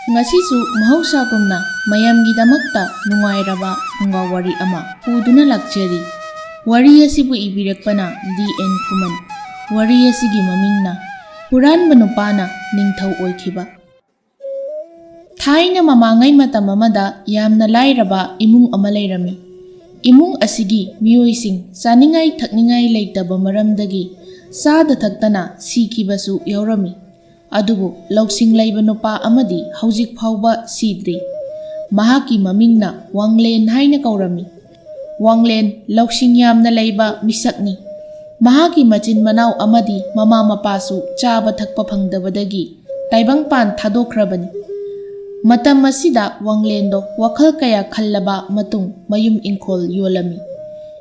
Ngasisu mahausakumna mayamgidamakta nungairaba fungau wari ama puduna lakjari. Wari asibu ibirakpana D.N. Kuman. Wari asigi mamingna Huranba nupana ningthau oikiba. Thaina mamangai matam amada yamna lairaba imung ama leirami. Imung asigi miyoising saningai thakningai leitaba maramdagi sada thaktana sikibasu yaurami. Adubu lausing laiba nupa amadi haujik phauba sidri. Mahaki mamingna Wanglen haina kaurami. Wanglen lausing yamna laiba misakni. Mahaki machin manau amadi mama mapasu chaba thakpa phangdabadagi taibangpan thadokrabani. Matam asida Wanglendo wakhal kaya khallaba matung mayum ingkhol yolami.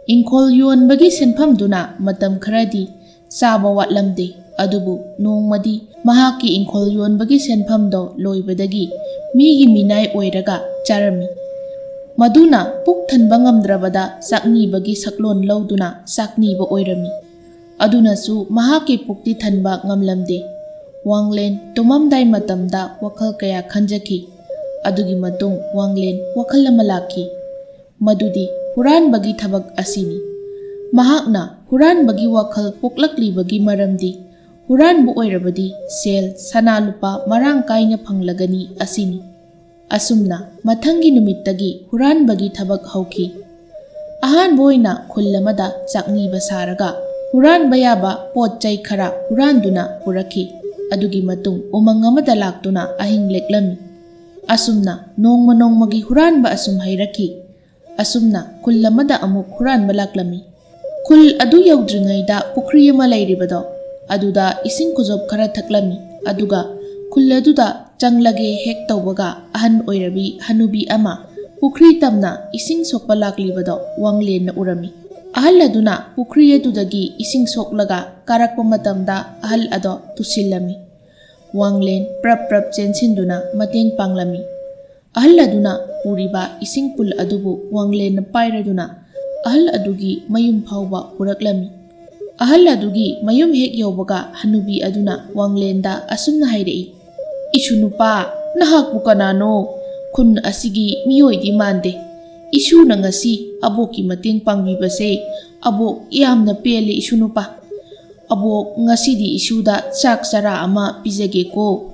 Ingkhol yonbagi senphamduna matam kharadi chaba watlamde. Adubu nongmadi mahaki ingkhol yonbagi senphamdo loibadagi migi minai oiraga charami. Maduna puk thanba ngamdrabada saknibagi saklon lauduna sakniba oirami. Adunasu mahaki pukti thanba ngamlamde. Wanglen tumamdai matamda wakhal kaya khanjaki. Adugi matung Wanglen wakhal ama laki. Madudi huranbagi thabak asini. Mahakna huranbagi wakhal puklaklibagi maramdi Huranbu oirabadi sel sana lupa marang kaina phanglagani asini. Asumna mathangi numittagi huranbagi thabak hauki. Ahan boina khullamada chakniba saraga huranba yaba potchai khara huranduna puraki. Adugi matung umang amada laktuna ahing leklami. Asumna nongmagi huranba asum hairaki. Asumna khullamada amuk huranba laklami. Khul adu yaudringaida pukri ama lairibado. Aduda ising kujob khara thaklami. Aduga khulladuda changlage hek tawbaga ahan oirabi hanubi ama pukri tamna ising sokpa laklibado Wanglen na urami. Ahal aduna pukri adudagi ising soklaga karakpa matamda ahal ado tusillami. Wanglen prap chensinduna mateng panglami. Ahal aduna puriba ising pul adubu Wanglen na pairaduna ahal adugi mayum phauba puraklami. Ahal adugi mayum hek yawbaga hanubi aduna Wanglenda asumna hairei. Ishu nupa nahakpu kanano khun asigi miyoidi mande. Ishu na ngasi aboki mateng pangbibase abok yamna pele ishu nupa. Abok ngasidi ishuda chak chara ama pizage ko.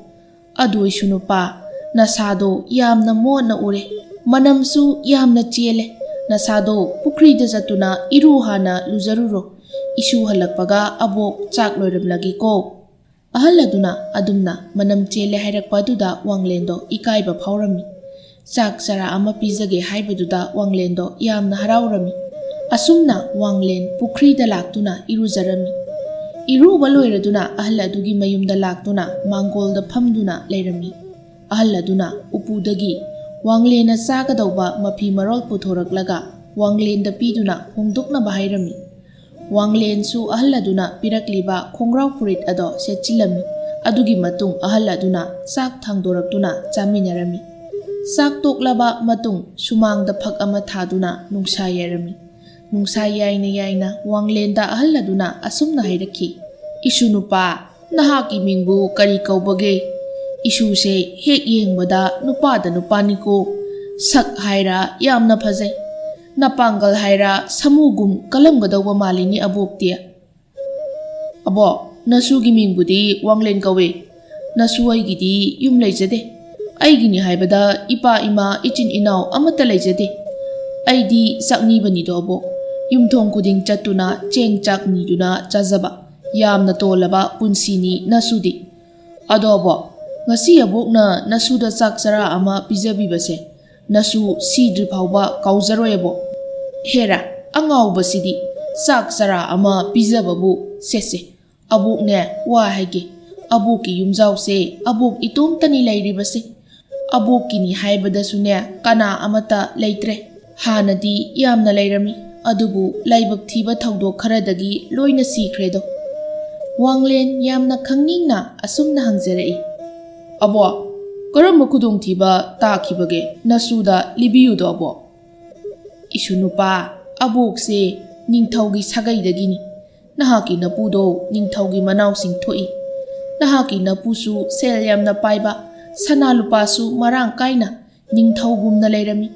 Adu ishu nupa nasado yamna mona ure manamsu yamna chele. Nasado pukrida jatuna iru hana luzaruro. Isu halakpaga abok chak loiramlagi ko. Ahal aduna adumna manam chele hairakpa aduda Wanglendo ikaiba phaurami. Chak chara ama pizage haibaduda Wanglendo yamna haraurami. Asumna Wanglen pukrida laktuna irujarami. Iruba loiraduna ahal adugi mayumda laktuna mangolda phamduna leirami. Ahal aduna upudagi Wanglena chagadauba mafi marol puthoraklaga Wanglenda piduna hongdoknaba hairami. Wanglen su ahal aduna pirakliba khongrau purit ado setchilami. Adugi matung ahal aduna chak thangdoraktuna chaminarami. Chak toklaba matung sumangda phak ama thaduna nungsa yairami. Nungsa yaina Wanglenda ahal aduna asumna hairaki. Isu nupa nahaki mingbu kari kaubage. Isu se hek yengbada nupada nupaniko. Sak haira yamna phajai. Napangal haira samugum kalamgadauba malini aboktia. Abo nasugi mingbudi Wanglen kawe. Nasu aigidi yum leijade. Aigini haibada ipa ima ichin inaw amata leijade. Aidi saknibani do abo. Yumthong kuding chatuna cheng chak niduna chazaba. Yamna tolaba punsini nasudi. Ado abo ngasi abokna nasuda chak chara ama pijabibase. Nasu sidri phauba kaujaroyebo. Hera angaubasidi chak chara ama pijababu sese. Abukne wa haige. Abuki yumjause abuk itomtani lairibase. Abukini haibadasune kana amata leitre. Hanadi yamna lairami. Adubu laibak thiba thawdok kharadagi loina sikhredo. Wanglen yamna khangingna asumna hangjarei. Abo karamba khudongthiba takhibage nasuda libiyudo abo. Isu nupa abokse ningthaugi sagaidagini. Nahaki napudo ningthaugi manawsing thoi. Nahaki napusu sel yamna paiba ꯁꯅꯥ ꯂꯨꯄꯥꯁꯨ ꯃꯔꯥꯡ ꯀꯥꯏꯅ ꯅꯤꯡꯊꯧꯒꯨꯝꯅ ꯂꯩꯔꯝꯃꯤ꯫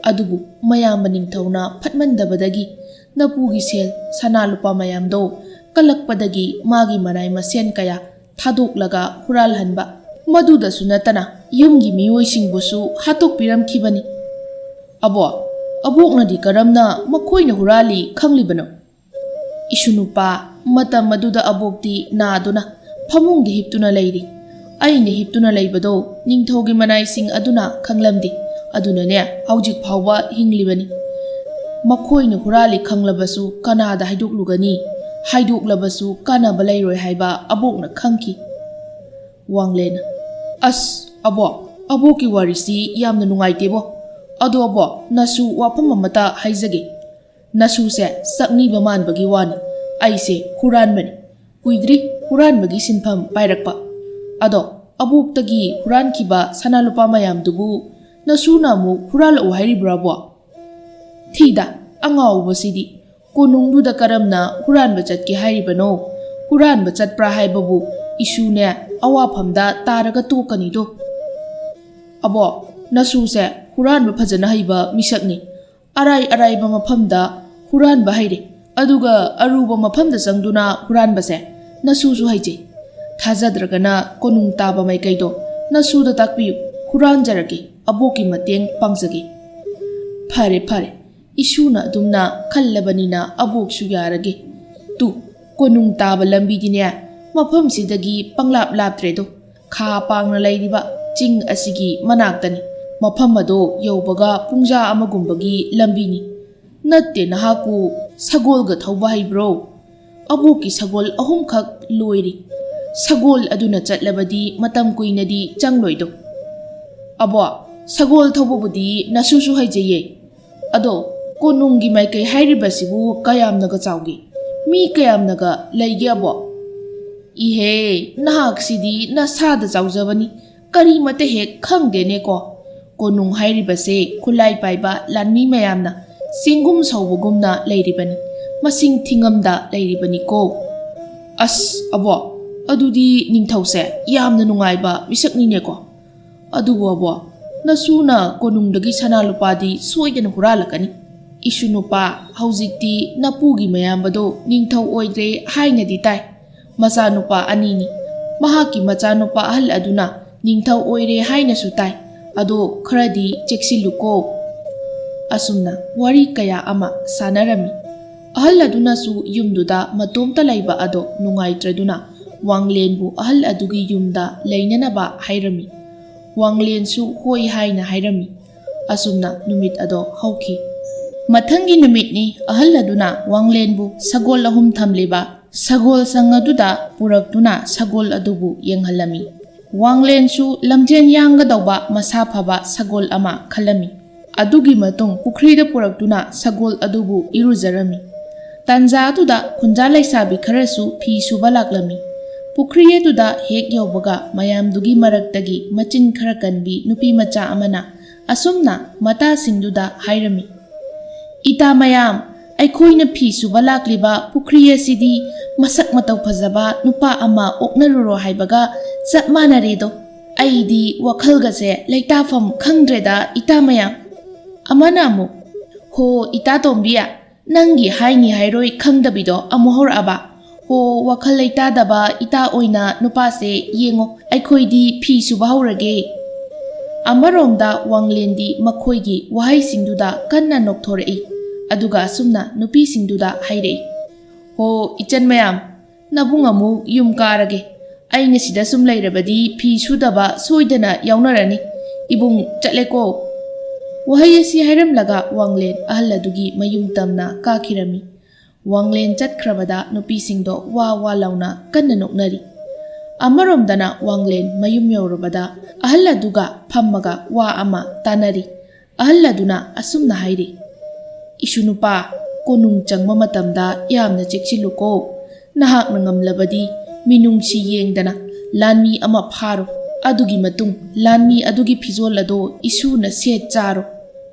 ꯑꯗꯨꯕꯨ ꯃꯌꯥꯝꯕ ꯅꯤꯡꯊꯧꯅ ꯐꯠꯃꯟꯗꯕꯗꯒꯤ ꯅꯄꯨꯒꯤ ꯁꯦꯜ ꯁꯅꯥ ꯂꯨꯄꯥ ꯃꯌꯥꯝꯗꯣ ꯀꯜꯂꯛꯄꯗꯒꯤ ꯃꯥꯒꯤ ꯃꯅꯥꯏ ꯃꯁꯦꯟ ꯀꯌꯥ ꯊꯥꯗꯣꯛꯂꯒ ꯍꯨꯔꯥꯜꯍꯟꯕ, ꯃꯗꯨꯗꯁꯨ ꯅꯠꯇꯅ ꯌꯨꯝꯒꯤ ꯃꯤꯑꯣꯏꯁꯤꯡꯕꯨꯁꯨ ꯍꯥꯠꯇꯣꯛꯄꯤꯔꯝꯈꯤꯕꯅꯤ꯫ ꯑꯕꯣꯛꯅꯗꯤ ꯀꯔꯝꯅ ꯃꯈꯣꯏꯅ ꯍꯨꯔꯥꯜꯂꯤ ꯈꯪꯂꯤꯕꯅꯣ? ꯏꯁꯨꯅꯨꯄꯥ, ꯃꯇꯝ ꯑꯗꯨꯗ ꯑꯕꯣꯛꯇꯤ ꯅꯥꯗꯨꯅ ꯐꯃꯨꯡꯗ ꯍꯤꯞꯇꯨꯅ ꯂꯩꯔꯤ꯫ ꯑꯩꯅ ꯍꯤꯞꯇꯨꯅ ꯂꯩꯕꯗꯣ ꯅꯤꯡꯊꯧꯒꯤ ꯃꯅꯥꯏꯁꯤꯡ ꯑꯗꯨꯅ ꯈꯪꯂꯝꯗꯦ, ꯑꯗꯨꯅꯅꯦ ꯍꯧꯖꯤꯛ ꯐꯥꯎꯕ ꯍꯤꯡꯂꯤꯕꯅꯤ꯫ ꯃꯈꯣꯏꯅ ꯍꯨꯔꯥꯜꯂꯤ ꯈꯪꯂꯕꯁꯨ ꯀꯅꯥꯗ ꯍꯥꯏꯗꯣꯛꯂꯨꯒꯅꯤ? ꯍꯥꯏꯗꯣꯛꯂꯕꯁꯨ ꯀꯥꯟꯅꯕ ꯂꯩꯔꯣꯏ ꯍꯥꯏꯕ ꯑꯕꯣꯛꯅ ꯈꯪꯈꯤ꯫ ꯋꯥꯡꯂꯦꯟꯅ, ꯑꯁ ꯑꯕꯣꯛꯀꯤ ꯋꯥꯔꯤꯁꯤ ꯌꯥꯝꯅ ꯅꯨꯡꯉꯥꯏꯇꯦꯕꯣ꯫ ꯑꯗꯣ ꯑꯕꯣꯛ, ꯅꯁꯨ ꯋꯥꯐꯝ ꯑꯃꯇ ꯍꯥꯏꯖꯒꯦ꯫ ꯅꯁꯨꯁꯦ ꯁꯛꯅꯤꯕ ꯃꯥꯟꯕꯒꯤ ꯋꯥꯅꯤ, ꯑꯩꯁꯦ ꯍꯨꯔꯥꯟꯕꯅꯤ, ꯀꯨꯏꯗ꯭ꯔꯤ ꯍꯨꯔꯥꯟꯕꯒꯤ ꯁꯤꯟꯐꯝ ꯄꯥꯏꯔꯛꯄ꯫ ꯑꯗꯣ ꯑꯕꯣꯛꯇꯒꯤ ꯍꯨꯔꯥꯟꯈꯤꯕ ꯁꯅꯥ ꯂꯨꯄꯥ ꯃꯌꯥꯝꯗꯨꯕꯨ ꯅꯁꯨꯅ ꯑꯃꯨꯛ ꯍꯨꯔꯥꯜꯂꯛꯎ ꯍꯥꯏꯔꯤꯕ꯭ꯔꯣ ꯑꯕꯣꯛ? ꯊꯤꯗ, ꯑꯉꯥꯎꯕꯁꯤꯗꯤ! ꯀꯣꯅꯨꯡꯗꯨꯗ ꯀꯔꯝꯅ ꯍꯨꯔꯥꯟꯕ ꯆꯠꯀꯦ ꯍꯥꯏꯔꯤꯕꯅꯣ? ꯍꯨꯔꯥꯟꯕ ꯆꯠꯄ꯭ꯔꯥ ꯍꯥꯏꯕꯕꯨ ꯏꯁꯨꯅꯦ ꯑꯋꯥꯐꯝꯗ ꯇꯥꯔꯒ ꯇꯣꯛꯀꯅꯤꯗꯣ꯫ ꯑꯕꯣꯛ, ꯅꯁꯨꯁꯦ ꯍꯨꯔꯥꯟꯕ ꯐꯖꯅ ꯍꯩꯕ ꯃꯤꯁꯛꯅꯤ꯫ ꯑꯔꯥꯏꯕ ꯃꯐꯝꯗ ꯍꯨꯔꯥꯟꯕ ꯍꯩꯔꯦ, ꯑꯗꯨꯒ ꯑꯔꯨꯕ ꯃꯐꯝꯗ ꯆꯪꯗꯨꯅ ꯍꯨꯔꯥꯟꯕꯁꯦ ꯅꯁꯨꯁꯨ ꯍꯩꯖꯩ꯫ ꯊꯥꯖꯗ꯭ꯔꯒꯅ ꯀꯣꯅꯨꯡ ꯇꯥꯕ ꯃꯥꯏꯀꯩꯗꯣ ꯅꯁꯨꯗ ꯇꯥꯛꯄꯤꯌꯨ, ꯍꯨꯔꯥꯟꯖꯔꯒꯦ, ꯑꯕꯣꯛꯀꯤ ꯃꯇꯦꯡ ꯄꯥꯡꯖꯒꯦ꯫ ꯐꯔꯦ, ꯏꯁꯨꯅ ꯑꯗꯨꯝꯅ ꯈꯜꯂꯕꯅꯤꯅ ꯑꯕꯣꯛꯁꯨ ꯌꯥꯔꯒꯦ꯫ ꯀꯣꯅꯨꯡ ꯇꯥꯕ ꯂꯝꯕꯤꯗꯤꯅꯦ ꯃꯐꯝꯁꯤꯗꯒꯤ ꯄꯪꯂꯥꯞ ꯂꯥꯞꯇ꯭ꯔꯦꯗꯣ, ꯈꯥ ꯄꯥꯡꯅ ꯂꯩꯔꯤꯕ ꯆꯤꯡ ꯑꯁꯤꯒꯤ ꯃꯅꯥꯛꯇꯅꯤ꯫ ꯃꯐꯝ ꯑꯗꯣ ꯌꯧꯕꯒ ꯄꯨꯡꯖꯥ ꯑꯃꯒꯨꯝꯕꯒꯤ ꯂꯝꯕꯤꯅꯤ꯫ ꯅꯠꯇꯦ, ꯅꯍꯥꯛꯄꯨ ꯁꯒꯣꯜꯒ ꯊꯧꯕ ꯍꯩꯕ꯭ꯔꯣ? ꯑꯕꯣꯛꯀꯤ ꯁꯒꯣꯜ 3ꯈꯛ ꯂꯣꯏꯔꯤ꯫ ꯁꯒꯣꯜ ꯑꯗꯨꯅ ꯆꯠꯂꯕꯗꯤ ꯃꯇꯝ ꯀꯨꯏꯅꯗꯤ ꯆꯪꯂꯣꯏꯗꯣ꯫ ꯑꯕꯣꯛ, ꯁꯒꯣꯜ ꯊꯧꯕꯕꯨꯗꯤ ꯅꯁꯨꯁꯨ ꯍꯩꯖꯩꯌꯦ꯫ ꯑꯗꯣ ꯀꯣꯅꯨꯡꯒꯤ ꯃꯥꯏꯀꯩ ꯍꯥꯏꯔꯤꯕꯁꯤꯕꯨ ꯀꯌꯥꯝꯅꯒ ꯆꯥꯎꯒꯦ? ꯃꯤ ꯀꯌꯥꯝꯅꯒ ꯂꯩꯒꯦ ꯑꯕꯣꯛ? ꯏꯍꯦ, ꯅꯍꯥꯛꯁꯤꯗꯤ ꯅꯁꯥꯗ ꯆꯥꯎꯖꯕꯅꯤ, ꯀꯔꯤꯃꯇ ꯍꯦꯛ ꯈꯪꯗꯦꯅꯦꯀꯣ꯫ ꯀꯣꯅꯨꯡ ꯍꯥꯏꯔꯤꯕꯁꯦ ꯈꯨꯠꯂꯥꯏ ꯄꯥꯏꯕ ꯂꯥꯟꯃꯤ ꯃꯌꯥꯝꯅ ꯆꯦꯡꯒꯨꯝ ꯁꯧꯕꯒꯨꯝꯅ ꯂꯩꯔꯤꯕꯅꯤ, ꯃꯁꯤꯡ ꯊꯤꯉꯝꯗ ꯂꯩꯔꯤꯕꯅꯤꯀꯣ꯫ ꯑꯁ ꯑꯕꯣꯛ, ꯑꯗꯨꯗꯤ ꯅꯤꯡꯊꯧꯁꯦ ꯌꯥꯝꯅ ꯅꯨꯡꯉꯥꯏꯕ ꯃꯤꯁꯛꯅꯤꯅꯦꯀꯣ꯫ ꯑꯗꯨꯕꯨ ꯑꯕꯣꯛ, ꯅꯁꯨꯅ ꯀꯣꯅꯨꯡꯗꯒꯤ ꯁꯅꯥ ꯂꯨꯄꯥꯗꯤ ꯁꯣꯏꯗꯅ ꯍꯨꯔꯥꯜꯂꯛꯀꯅꯤ꯫ ꯏꯁꯨꯅꯨꯄꯥ, ꯍꯧꯖꯤꯛꯇꯤ ꯅꯄꯨꯒꯤ ꯃꯌꯥꯝꯕꯗꯣ ꯅꯤꯡꯊꯧ ꯑꯣꯏꯗ꯭ꯔꯦ ꯍꯥꯏꯅꯗꯤ ꯇꯥꯏ꯫ ꯃꯆꯥꯅꯨꯄꯥ 2ꯅꯤ꯫ ꯃꯍꯥꯛꯀꯤ ꯃꯆꯥꯅꯨꯄꯥ ꯑꯍꯜ ꯑꯗꯨꯅ ꯅꯤꯡꯊꯧ ꯑꯣꯏꯔꯦ ꯍꯥꯏꯅꯁꯨ ꯇꯥꯏ꯫ ꯑꯗꯣ ꯈꯔꯗꯤ ꯆꯦꯛꯁꯤꯜꯂꯨꯀꯣ꯫ ꯑꯁꯨꯝꯅ ꯋꯥꯔꯤ ꯀꯌꯥ ꯑꯃ ꯁꯥꯟꯅꯔꯝꯃꯤ꯫ ꯑꯍꯜ ꯑꯗꯨꯅꯁꯨ ꯌꯨꯝꯗꯨꯗ ꯃꯇꯣꯝꯇ ꯂꯩꯕ ꯑꯗꯣ ꯅꯨꯡꯉꯥꯏꯇ꯭ꯔꯗꯨꯅ ꯋꯥꯡꯂꯦꯟꯕꯨ ꯑꯍꯜ ꯑꯗꯨꯒꯤ ꯌꯨꯝꯗ ꯂꯩꯅꯅꯕ ꯍꯥꯏꯔꯝꯃꯤ꯫ ꯋꯥꯡꯂꯦꯟꯁꯨ ꯍꯣꯏ ꯍꯥꯏꯅ ꯍꯥꯏꯔꯝꯃꯤ꯫ ꯑꯁꯨꯝꯅ ꯅꯨꯃꯤꯠ ꯑꯗꯣ ꯍꯧꯈꯤ꯫ ꯃꯊꯪꯒꯤ ꯅꯨꯃꯤꯠꯅꯤ ꯑꯍꯜ ꯑꯗꯨꯅ ꯋꯥꯡꯂꯦꯟꯕꯨ ꯁꯒꯣꯜ 3 ꯊꯝꯂꯤꯕ ꯁꯒꯣꯜ ꯁꯪ ꯑꯗꯨꯗ ꯄꯨꯔꯛꯇꯨꯅ ꯁꯒꯣꯜ ꯑꯗꯨꯕꯨ ꯌꯦꯡꯍꯜꯂꯝꯃꯤ꯫ ꯋꯥꯡꯂꯦꯟꯁꯨ ꯂꯝꯖꯦꯟ ꯌꯥꯡꯒꯗꯧꯕ ꯃꯁꯥ ꯐꯕ ꯁꯒꯣꯜ ꯑꯃ ꯈꯜꯂꯝꯃꯤ꯫ ꯑꯗꯨꯒꯤ ꯃꯇꯨꯡ ꯄꯨꯈ꯭ꯔꯤꯗ ꯄꯨꯔꯛꯇꯨꯅ ꯁꯒꯣꯜ ꯑꯗꯨꯕꯨ ꯏꯔꯨꯖꯔꯝꯃꯤ꯫ ꯇꯥꯟꯖꯥ ꯑꯗꯨꯗ ꯈꯨꯟꯖꯥ ꯂꯩꯁꯥꯕꯤ ꯈꯔꯁꯨ ꯐꯤ ꯁꯨꯕ ꯂꯥꯛꯂꯝꯃꯤ꯫ ꯄꯨꯈ꯭ꯔꯤ ꯑꯗꯨꯗ ꯍꯦꯛ ꯌꯧꯕꯒ ꯃꯌꯥꯝꯗꯨꯒꯤ ꯃꯔꯛꯇꯒꯤ ꯃꯆꯤꯟ ꯈꯔ ꯀꯟꯕꯤ ꯅꯨꯄꯤ ꯃꯆꯥ ꯑꯃꯅ ꯑꯁꯨꯝꯅ ꯃꯇꯥꯁꯤꯡꯗꯨꯗ ꯍꯥꯏꯔꯝꯃꯤ꯫ ꯏꯇꯥ ꯃꯌꯥꯝ, ꯑꯩꯈꯣꯏꯅ ꯐꯤ ꯁꯨꯕ ꯂꯥꯛꯂꯤꯕ ꯄꯨꯈ꯭ꯔꯤ ꯑꯁꯤꯗꯤ ꯃꯁꯛ ꯃꯇꯧ ꯐꯖꯕ ꯅꯨꯄꯥ ꯑꯃ ꯑꯣꯛꯅꯔꯨꯔꯣ ꯍꯥꯏꯕꯒ ꯆꯞ ꯃꯥꯟꯅꯔꯦꯗꯣ꯫ ꯑꯩꯗꯤ ꯋꯥꯈꯜꯒꯁꯦ ꯂꯩꯇꯥꯐꯝ ꯈꯪꯗ꯭ꯔꯦꯗ ꯏꯇꯥ ꯃꯌꯥꯝ꯫ ꯑꯃꯅ ꯑꯃꯨꯛ, ꯍꯣ ꯏꯇꯥ ꯇꯣꯝꯕꯤ, ꯅꯪꯒꯤ ꯍꯥꯏꯅꯤ ꯍꯥꯏꯔꯣꯏ ꯈꯪꯗꯕꯤꯗꯣ ꯑꯃꯨꯛ ꯍꯧꯔꯛꯑꯕ? ꯍꯣ, ꯋꯥꯈꯜ ꯂꯩꯇꯥꯗꯕ ꯏꯇꯥ ꯑꯣꯏꯅ ꯅꯨꯄꯥꯁꯦ ꯌꯦꯡꯉꯣ, ꯑꯩꯈꯣꯏꯗꯤ ꯐꯤ ꯁꯨꯕ ꯍꯧꯔꯒꯦ꯫ ꯑꯃꯔꯣꯝꯗ ꯋꯥꯡꯂꯦꯟꯗꯤ ꯃꯈꯣꯏꯒꯤ ꯋꯥꯍꯩꯁꯤꯡꯗꯨꯗ ꯀꯟꯅ ꯅꯣꯛꯊꯣꯔꯛꯏ꯫ ꯑꯗꯨꯒ ꯑꯁꯨꯝꯅ ꯅꯨꯄꯤꯁꯤꯡꯗꯨꯗ ꯍꯥꯏꯔꯛꯏ꯫ ꯍꯣ ꯏꯆꯟ ꯃꯌꯥꯝ, ꯅꯕꯨꯡ ꯑꯃꯨꯛ ꯌꯨꯝ ꯀꯥꯔꯒꯦ꯫ ꯑꯩꯅ ꯁꯤꯗ ꯁꯨꯝ ꯂꯩꯔꯕꯗꯤ ꯐꯤ ꯁꯨꯗꯕ ꯁꯣꯏꯗꯅ ꯌꯥꯎꯅꯔꯅꯤ꯫ ꯏꯕꯨꯡ ꯆꯠꯂꯦꯀꯣ꯫ ꯋꯥꯍꯩ ꯑꯁꯤ ꯍꯥꯏꯔꯝꯂꯒ ꯋꯥꯡꯂꯦꯟ ꯑꯍꯜ ꯑꯗꯨꯒꯤ ꯃꯌꯨꯝ ꯇꯝꯅ ꯀꯥꯈꯤꯔꯝꯃꯤ꯫ ꯋꯥꯡꯂꯦꯟ ꯆꯠꯈ꯭ꯔꯕꯗ ꯅꯨꯄꯤꯁꯤꯡꯗꯣ ꯋꯥ ꯋꯥ ꯂꯥꯎꯅ ꯀꯟꯅ ꯅꯣꯛꯅꯔꯤ꯫ ꯑꯃꯔꯣꯝꯗꯅ ꯋꯥꯡꯂꯦꯟ ꯃꯌꯨꯝ ꯌꯧꯔꯕꯗ ꯑꯍꯜ ꯑꯗꯨꯒ ꯐꯝꯃꯒ ꯋꯥ ꯑꯃ ꯇꯥꯟꯅꯔꯤ꯫ ꯑꯍꯜ ꯑꯗꯨꯅ ꯑꯁꯨꯝꯅ ꯍꯥꯏꯔꯤ꯫ ꯏꯁꯨꯅꯨꯄꯥ, ꯀꯣꯅꯨꯡ ꯆꯪꯕ ꯃꯇꯝꯗ ꯌꯥꯝꯅ ꯆꯦꯛꯁꯤꯜꯂꯨꯀꯣ꯫ ꯅꯍꯥꯛꯅ ꯉꯝꯂꯕꯗꯤ ꯃꯤꯅꯨꯡꯁꯤ ꯌꯦꯡꯗꯅ ꯂꯥꯟꯃꯤ ꯑꯃ ꯐꯥꯔꯣ꯫ ꯑꯗꯨꯒꯤ ꯃꯇꯨꯡ ꯂꯥꯟꯃꯤ ꯑꯗꯨꯒꯤ ꯐꯤꯖꯣꯜ ꯑꯗꯣ ꯏꯁꯨꯅ ꯁꯦꯠ ꯆꯥꯔꯣ꯫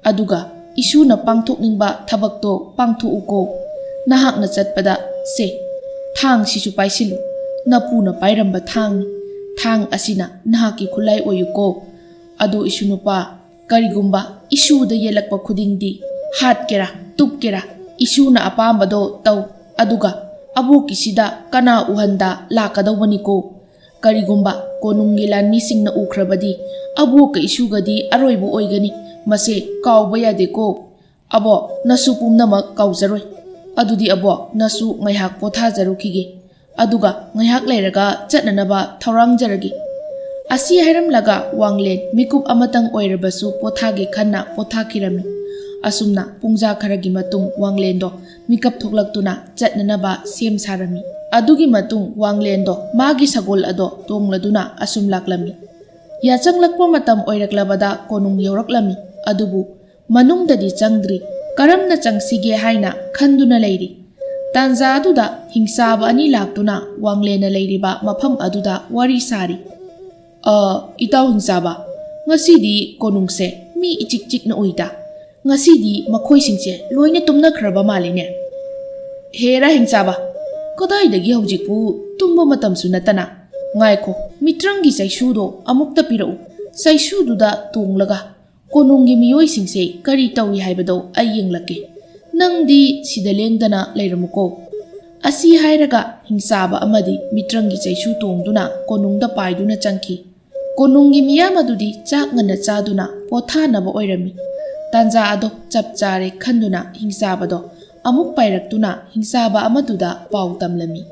ꯑꯗꯨꯒ ꯏꯁꯨꯅ ꯄꯥꯡꯊꯣꯛꯅꯤꯡꯕ ꯊꯕꯛꯇꯣ ꯄꯥꯡꯊꯣꯛꯎꯀꯣ꯫ ꯅꯍꯥꯛꯅ ꯆꯠꯄꯗ ꯊꯥꯡꯁꯤꯁꯨ ꯄꯥꯏꯁꯤꯜꯂꯨ꯫ ꯅꯄꯨꯅ ꯄꯥꯏꯔꯝꯕ ꯊꯥꯡꯅꯤ꯫ ꯊꯥꯡ ꯑꯁꯤꯅ ꯅꯍꯥꯛꯀꯤ ꯈꯨꯠꯂꯥꯏ ꯑꯣꯏꯌꯨꯀꯣ ꯑꯗꯨ ꯏꯁꯨꯅꯨꯄꯥ ꯀꯔꯤꯒꯨꯝꯕ ꯏꯁꯨꯗ ꯌꯦꯜꯂꯛꯄ ꯈꯨꯗꯤꯡꯗꯤ ꯍꯥꯠꯀꯦꯔꯥ ꯇꯨꯞꯀꯦꯔꯥ ꯏꯁꯨꯅ ꯑꯄꯥꯝꯕꯗꯣ ꯇꯧ ꯑꯗꯨꯒ ꯑꯕꯣꯛꯀꯤꯁꯤꯗ ꯀꯅꯥ ꯎꯍꯟꯗ ꯂꯥꯛꯀꯗꯧꯕꯅꯤꯀꯣ ꯀꯔꯤꯒꯨꯝꯕ ꯀꯣꯅꯨꯡꯒꯤ ꯂꯥꯟꯃꯤꯁꯤꯡꯅ ꯎꯈ꯭ꯔꯕꯗꯤ ꯑꯕꯣꯛꯀ ꯏꯁꯨꯒꯗꯤ ꯑꯔꯣꯏꯕ ꯑꯣꯏꯒꯅꯤ ꯃꯁꯦ ꯀꯥꯎꯕ ꯌꯥꯗꯦꯀꯣ ꯑꯕꯣꯛ ꯅꯁꯨ ꯄꯨꯝꯅꯃꯛ ꯀꯥꯎꯖꯔꯣꯏ ꯑꯗꯨꯗꯤ ꯑꯕꯣꯛ ꯅꯁꯨ ꯉꯥꯏꯍꯥꯛ ꯄꯣꯊꯥꯖꯔꯨꯈꯤꯒꯦ ꯑꯗꯨꯒ ꯉꯥꯏꯍꯥꯛ ꯂꯩꯔꯒ ꯆꯠꯅꯅꯕ ꯊꯧꯔꯥꯡꯖꯔꯒꯦ ꯑꯁꯤ ꯍꯥꯏꯔꯝꯂꯒ ꯋꯥꯡꯂꯦꯟ ꯃꯤꯀꯨꯞ ꯑꯃꯇꯪ ꯑꯣꯏꯔꯕꯁꯨ ꯄꯣꯊꯥꯒꯦ ꯈꯟꯅ ꯄꯣꯊꯥꯈꯤꯔꯝꯃꯤ ꯑꯁꯨꯝꯅ ꯄꯨꯡꯖꯥ ꯈꯔꯒꯤ ꯃꯇꯨꯡ ꯋꯥꯡꯂꯦꯟꯗꯣ ꯃꯤꯀꯞ ꯊꯣꯛꯂꯛꯇꯨꯅ ꯆꯠꯅꯅꯕ ꯁꯦꯝ ꯁꯥꯔꯝꯃꯤ ꯑꯗꯨꯒꯤ ꯃꯇꯨꯡ ꯋꯥꯡꯂꯦꯟꯗꯣ ꯃꯥꯒꯤ ꯁꯒꯣꯜ ꯑꯗꯣ ꯇꯣꯡꯂꯗꯨꯅ ꯑꯁꯨꯝ ꯂꯥꯛꯂꯝꯃꯤ ꯌꯥꯆꯪꯂꯛꯄ ꯃꯇꯝ ꯑꯣꯏꯔꯛꯂꯕꯗ ꯀꯣꯅꯨꯡ ꯌꯧꯔꯛꯂꯝꯃꯤ ꯑꯗꯨꯕꯨ ꯃꯅꯨꯡꯗꯗꯤ ꯆꯪꯗ꯭ꯔꯤ ꯀꯔꯝꯅ ꯆꯪꯁꯤꯒꯦ ꯍꯥꯏꯅ ꯈꯟꯗꯨꯅ ꯂꯩꯔꯤ ꯇꯥꯟꯖꯥ ꯑꯗꯨꯗ ꯍꯤꯡꯆꯥꯕ ꯑꯅꯤ ꯂꯥꯛꯇꯨꯅ ꯋꯥꯡꯂꯦꯟꯅ ꯂꯩꯔꯤꯕ ꯃꯐꯝ ꯑꯗꯨꯗ ꯋꯥꯔꯤ ꯁꯥꯔꯤ ꯏꯇꯥꯎ ꯍꯤꯡꯆꯥꯕ ꯉꯁꯤꯗꯤ ꯀꯣꯅꯨꯡꯁꯦ ꯃꯤ ꯏꯆꯤꯛ ꯆꯤꯛꯅ ꯎꯏꯗ ꯉꯁꯤꯗꯤ ꯃꯈꯣꯏꯁꯤꯡꯁꯦ ꯂꯣꯏꯅ ꯇꯨꯝꯅꯈ꯭ꯔꯕ ꯃꯥꯜꯂꯤꯅꯦ ꯍꯦꯔꯥ ꯍꯤꯡꯆꯥꯕ ꯀꯗꯥꯏꯗꯒꯤ ꯍꯧꯖꯤꯛꯄꯨ ꯇꯨꯝꯕ ꯃꯇꯝꯁꯨ ꯅꯠꯇꯅ ꯉꯥꯏꯈꯣ ꯃꯤꯇ꯭ꯔꯪꯒꯤ ꯆꯩꯁꯨꯗꯣ ꯑꯃꯨꯛꯇ ꯄꯤꯔꯛꯎ ꯆꯩꯁꯨꯗꯨꯗ ꯇꯣꯡꯂꯒ ꯀꯣꯅꯨꯡꯒꯤ ꯃꯤꯑꯣꯏꯁꯤꯡꯁꯦ ꯀꯔꯤ ꯇꯧꯏ ꯍꯥꯏꯕꯗꯣ ꯑꯩ ꯌꯦꯡꯂꯛꯀꯦ ꯅꯪꯗꯤ ꯁꯤꯗ ꯂꯦꯡꯗꯅ ꯂꯩꯔꯝꯃꯨꯀꯣ ꯑꯁꯤ ꯍꯥꯏꯔꯒ ꯍꯤꯡꯆꯥꯕ ꯑꯃꯗꯤ ꯃꯤꯇ꯭ꯔꯪꯒꯤ ꯆꯩꯁꯨ ꯇꯣꯡꯗꯨꯅ ꯀꯣꯅꯨꯡꯗ ꯄꯥꯏꯗꯨꯅ ꯆꯪꯈꯤ ꯀꯣꯅꯨꯡꯒꯤ ꯃꯤꯌꯥꯝ ꯑꯗꯨꯗꯤ ꯆꯥꯛ ꯉꯟꯅ ꯆꯥꯗꯨꯅ ꯄꯣꯊꯥꯅꯕ ꯑꯣꯏꯔꯝꯃꯤ ꯇꯥꯟꯖꯥ ꯑꯗꯣ ꯆꯞ ꯆꯥꯔꯦ ꯈꯟꯗꯨꯅ ꯍꯤꯡꯆꯥꯕꯗꯣ ꯑꯃꯨꯛ ꯄꯥꯏꯔꯛꯇꯨꯅ ꯍꯤꯡꯆꯥꯕ ꯑꯃꯗꯨꯗ ꯄꯥꯎ ꯇꯝꯂꯝꯃꯤ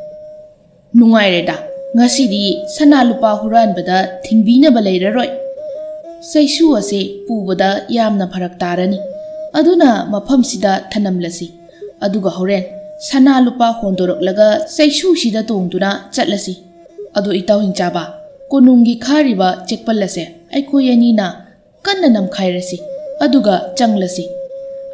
ꯅꯨꯡꯉꯥꯏꯔꯦꯗ ꯉꯁꯤꯗꯤ ꯁꯅꯥ ꯂꯨꯄꯥ ꯍꯨꯔꯥꯟꯕꯗ ꯊꯤꯡꯕꯤꯅꯕ ꯂꯩꯔꯔꯣꯏ ꯆꯩꯁꯨ ꯑꯁꯦ ꯄꯨꯕꯗ ꯌꯥꯝꯅ ꯐꯔꯛ ꯇꯥꯔꯅꯤ ꯑꯗꯨꯅ ꯃꯐꯝꯁꯤꯗ ꯊꯅꯝꯂꯁꯤ ꯑꯗꯨꯒ ꯍꯣꯔꯦꯟ ꯁꯅꯥ ꯂꯨꯄꯥ ꯍꯣꯟꯗꯣꯔꯛꯂꯒ ꯆꯩꯁꯨꯁꯤꯗ ꯇꯣꯡꯗꯨꯅ ꯆꯠꯂꯁꯤ ꯑꯗꯣ ꯏꯇꯥꯎ ꯍꯤꯡꯆꯥꯕ ꯀꯣꯅꯨꯡꯒꯤ ꯈꯥꯔꯤꯕ ꯆꯦꯛꯄꯜ ꯑꯁꯦ ꯑꯩꯈꯣꯏ ꯑꯅꯤꯅ ꯀꯟꯅ ꯅꯝꯈꯥꯏꯔꯁꯤ ꯑꯗꯨꯒ ꯆꯪꯂꯁꯤ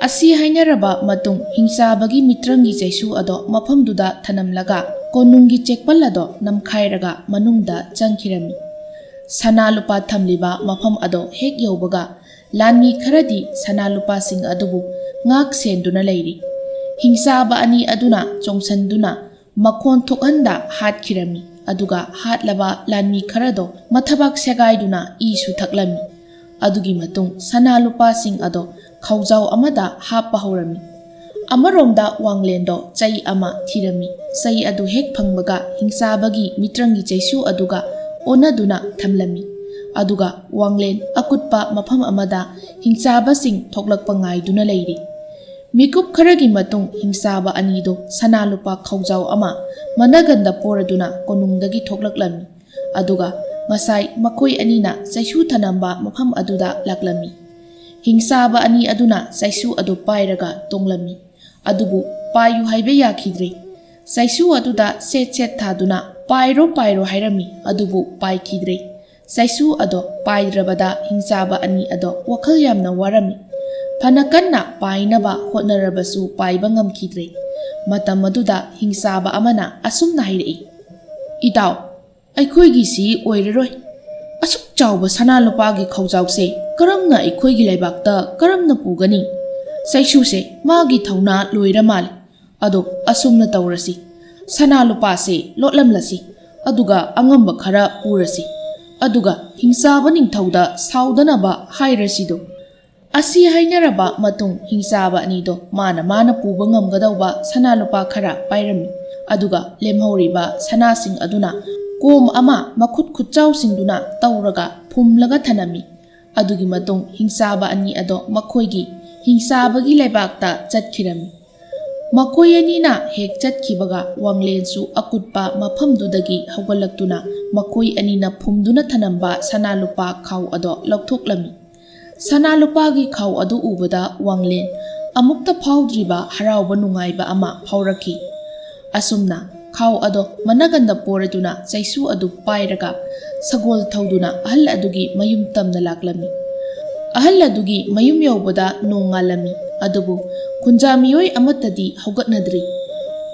ꯑꯁꯤ ꯍꯥꯏꯅꯔꯕ ꯃꯇꯨꯡ ꯍꯤꯡꯆꯥꯕꯒꯤ ꯃꯤꯇ꯭ꯔꯪꯒꯤ ꯆꯩꯁꯨ ꯑꯗꯣ ꯃꯐꯝꯗꯨꯗ ꯊꯅꯝꯂꯒ ꯀꯣꯅꯨꯡꯒꯤ ꯆꯦꯛꯄꯜ ꯑꯗꯣ ꯅꯝꯈꯥꯏꯔꯒ ꯃꯅꯨꯡꯗ ꯆꯪꯈꯤꯔꯝꯃꯤ ꯁꯅꯥ ꯂꯨꯄꯥ ꯊꯝꯂꯤꯕ ꯃꯐꯝ ꯑꯗꯣ ꯍꯦꯛ ꯌꯧꯕꯒ ꯂꯥꯟꯃꯤ ꯈꯔꯗꯤ ꯁꯅꯥ ꯂꯨꯄꯥꯁꯤꯡ ꯑꯗꯨꯕు ꯉꯥꯛ ꯁꯦꯟꯗꯨꯅ ꯂꯩꯔꯤ ꯍꯤꯡꯆꯥꯕ ꯑꯅꯤ ꯑꯗꯨꯅ ꯆꯣꯡꯁꯟꯗꯨꯅ ꯃꯈꯣꯟ ꯊꯣꯛꯍꯟꯗ ꯍꯥꯠꯈꯤꯔꯝꯃꯤ ꯑꯗꯨꯒ ꯍꯥꯠꯂꯕ ꯂꯥꯟꯃꯤ ꯈꯔꯗꯣ ꯃꯊꯕꯥꯛ ꯁꯦꯒꯥꯏꯗꯨꯅ ꯏꯁꯨ ꯊꯛꯂꯝꯃꯤ ꯑꯗꯨꯒꯤ ꯃꯇꯨꯡ ꯁꯅꯥ ꯂꯨꯄꯥꯁꯤꯡ ꯑꯗꯣ ꯈꯧꯖꯥꯎ ꯑꯃꯗ ꯍꯥꯞꯄ ꯍꯧꯔꯝꯃꯤ ꯑꯃꯔꯣꯝꯗ ꯋꯥꯡꯂꯦꯟꯗꯣ ꯆꯩ ꯑꯃ ꯊꯤꯔꯝꯃꯤ ꯆꯩ ꯑꯗꯨ ꯍꯦꯛ ꯐꯪꯕꯒ ꯍꯤꯡꯆꯥꯕꯒꯤ ꯃꯤꯇ꯭ꯔꯪꯒꯤ ꯆꯩꯁꯨ ꯑꯗꯨꯒ ꯑꯣꯟꯅꯗꯨꯅ ꯊꯝꯂꯝꯃꯤ ꯑꯗꯨꯒ ꯋꯥꯡꯂꯦꯟ ꯑꯀꯨꯠꯄ ꯃꯐꯝ ꯑꯃꯗ ꯍꯤꯡꯆꯥꯕꯁꯤꯡ ꯊꯣꯛꯂꯛꯄ ꯉꯥꯏꯗꯨꯅ ꯂꯩꯔꯤ ꯃꯤꯀꯨꯞ ꯈꯔꯒꯤ ꯃꯇꯨꯡ ꯍꯤꯡꯆꯥꯕ ꯑꯅꯤꯗꯣ ꯁꯅꯥ ꯂꯨꯄꯥ ꯈꯧꯖꯥꯎ ꯑꯃ ꯃꯅꯒꯟꯗ ꯄꯣꯔꯗꯨꯅ ꯀꯣꯅꯨꯡꯗꯒꯤ ꯊꯣꯛꯂꯛꯂꯝꯃꯤ ꯑꯗꯨꯒ ꯉꯁꯥꯏ ꯃꯈꯣꯏ ꯑꯅꯤꯅ ꯆꯩꯁꯨ ꯊꯅꯝꯕ ꯃꯐꯝ ꯑꯗꯨꯗ ꯂꯥꯛꯂꯝꯃꯤ ꯍꯤꯡꯆꯥꯕ ꯑꯅꯤ ꯑꯗꯨꯅ ꯆꯩꯁꯨ ꯑꯗꯨ ꯄꯥꯏꯔꯒ ꯇꯣꯡꯂꯝꯃꯤ ꯑꯗꯨꯕꯨ ꯄꯥꯏꯌꯨ ꯍꯥꯏꯕ ꯌꯥꯈꯤꯗ꯭ꯔꯦ ꯆꯩꯁꯨ ꯑꯗꯨꯗ ꯁꯦꯠ ꯁꯦꯠ ꯊꯥꯗꯨꯅ ꯄꯥꯏꯔꯣ ꯄꯥꯏꯔꯣ ꯍꯥꯏꯔꯝꯃꯤ ꯑꯗꯨꯕꯨ ꯄꯥꯏꯈꯤꯗ꯭ꯔꯦ ꯆꯩꯁꯨ ꯑꯗꯣ ꯄꯥꯏꯗ꯭ꯔꯕꯗ ꯍꯤꯡꯆꯥꯕ ꯑꯅꯤ ꯑꯗꯣ ꯋꯥꯈꯜ ꯌꯥꯝꯅ ꯋꯥꯔꯝꯃꯤ ꯐꯅ ꯀꯟꯅ ꯄꯥꯏꯅꯕ ꯍꯣꯠꯅꯔꯕꯁꯨ パイꯕ ꯉꯝꯈꯤꯗ꯭ꯔꯦ ꯃꯇꯝ ꯑꯗꯨꯗ ꯍꯤꯡꯆꯥꯕ ꯑꯃꯅ ꯑꯁꯨꯝꯅ ꯍꯥꯏꯔꯛꯏ ꯏꯇꯥꯎ ꯑꯩꯈꯣꯏꯒꯤꯁꯤ ꯑꯣꯏꯔꯔꯣꯏ ꯑꯁꯨꯛ ꯆꯥꯎꯕ ꯁꯅꯥ ꯂꯨꯄꯥꯒꯤ ꯈꯧꯖꯥꯎꯁꯦ ꯀꯔꯝꯅ ꯑꯩꯈꯣꯏꯒꯤ ꯂꯩꯕꯥꯛꯇ ꯀꯔꯝꯅ ꯄꯨꯒꯅꯤ ꯆꯩꯁꯨꯁꯦ ꯃꯥꯒꯤ ꯊꯧꯅꯥ ꯂꯣꯏꯔ ꯃꯥꯜꯂꯦ ꯑꯗꯣ ꯑꯁꯨꯝꯅ ꯇꯧꯔꯁꯤ ꯁꯅꯥ ꯂꯨꯄꯥꯁꯦ ꯂꯣꯠꯂꯝꯂꯁꯤ ꯑꯗꯨꯒ ꯑꯉꯝꯕ ꯈꯔ ꯄꯨꯔꯁꯤ ꯑꯗꯨꯒ ꯍꯤꯡꯆꯥꯕ ꯅꯤꯡꯊꯧꯗ ꯁꯥꯎꯗꯅꯕ ꯍꯥꯏꯔꯁꯤꯗꯣ ꯑꯁꯤ ꯍꯥꯏꯅꯔꯕ ꯃꯇꯨꯡ ꯍꯤꯡꯆꯥꯕ ꯑꯅꯤꯗꯣ ꯃꯥꯅ ꯄꯨꯕ ꯉꯝꯒꯗꯧꯕ ꯁꯅꯥ ꯂꯨꯄꯥ ꯈꯔ ꯄꯥꯏꯔꯝꯃꯤ ꯑꯗꯨꯒ ꯂꯦꯝꯍꯧꯔꯤꯕ ꯁꯅꯥꯁꯤꯡ ꯑꯗꯨꯅ ꯀꯣꯝ ꯑꯃ ꯃꯈꯨꯠ ꯈꯨꯠꯆꯥꯎꯁꯤꯡꯗꯨꯅ ꯇꯧꯔꯒ ꯐꯨꯝꯂꯒ ꯊꯅꯝꯃꯤ ꯑꯗꯨꯒꯤ ꯃꯇꯨꯡ ꯍꯤꯡꯆꯥꯕ ꯑꯅꯤ ꯑꯗꯣ ꯃꯈꯣꯏꯒꯤ ꯍꯤꯡꯆꯥꯕꯒꯤ ꯂꯩꯕꯥꯛꯇ ꯆꯠꯈꯤꯔꯝꯃꯤ ꯃꯈꯣꯏ ꯑꯅꯤꯅ ꯍꯦꯛ ꯆꯠꯈꯤꯕꯒ ꯋꯥꯡꯂꯦꯟꯁꯨ ꯑꯀꯨꯠꯄ ꯃꯐꯝꯗꯨꯗꯒꯤ ꯍꯧꯒꯠꯂꯛꯇꯨꯅ ꯃꯈꯣꯏ ꯑꯅꯤꯅ ꯐꯨꯝꯗꯨꯅ ꯊꯅꯝꯕ ꯁꯅꯥ ꯂꯨꯄꯥ ꯈꯥꯎ ꯑꯗꯣ ꯂꯧꯊꯣꯛꯂꯝꯃꯤ ꯁꯅꯥ ꯂꯨꯄꯥꯒꯤ ꯈꯥꯎ ꯑꯗꯨ ꯎꯕꯗ ꯋꯥꯡꯂꯦꯟ ꯑꯃꯨꯛꯇ ꯐꯥꯎꯗ꯭ꯔꯤꯕ ꯍꯔꯥꯎꯕ ꯅꯨꯡꯉꯥꯏꯕ ꯑꯃ ꯐꯥꯎꯔꯛꯈꯤ ꯑꯁꯨꯝꯅ ꯈꯥꯎ ꯑꯗꯣ ꯃꯅꯒꯟꯗ ꯄꯣꯔꯗꯨꯅ ꯆꯩꯁꯨ ꯑꯗꯨ ꯄꯥꯏꯔꯒ ꯁꯒꯣꯜ ꯊꯧꯗꯨꯅ ꯑꯍꯜ ꯑꯗꯨꯒꯤ ꯃꯌꯨꯝ ꯇꯝꯅ ꯂꯥꯛꯂꯝꯃꯤ ꯑꯍꯜ ꯑꯗꯨꯒꯤ ꯃꯌꯨꯝ ꯌꯧꯕꯗ ꯅꯣꯡ ꯉꯥꯜꯂꯝꯃꯤ ꯑꯗꯨꯕꯨ ꯈꯨꯟꯖꯥ ꯃꯤꯑꯣꯏ ꯑꯃꯠꯇꯗꯤ ꯍꯧꯒꯠꯅꯗ꯭ꯔꯤ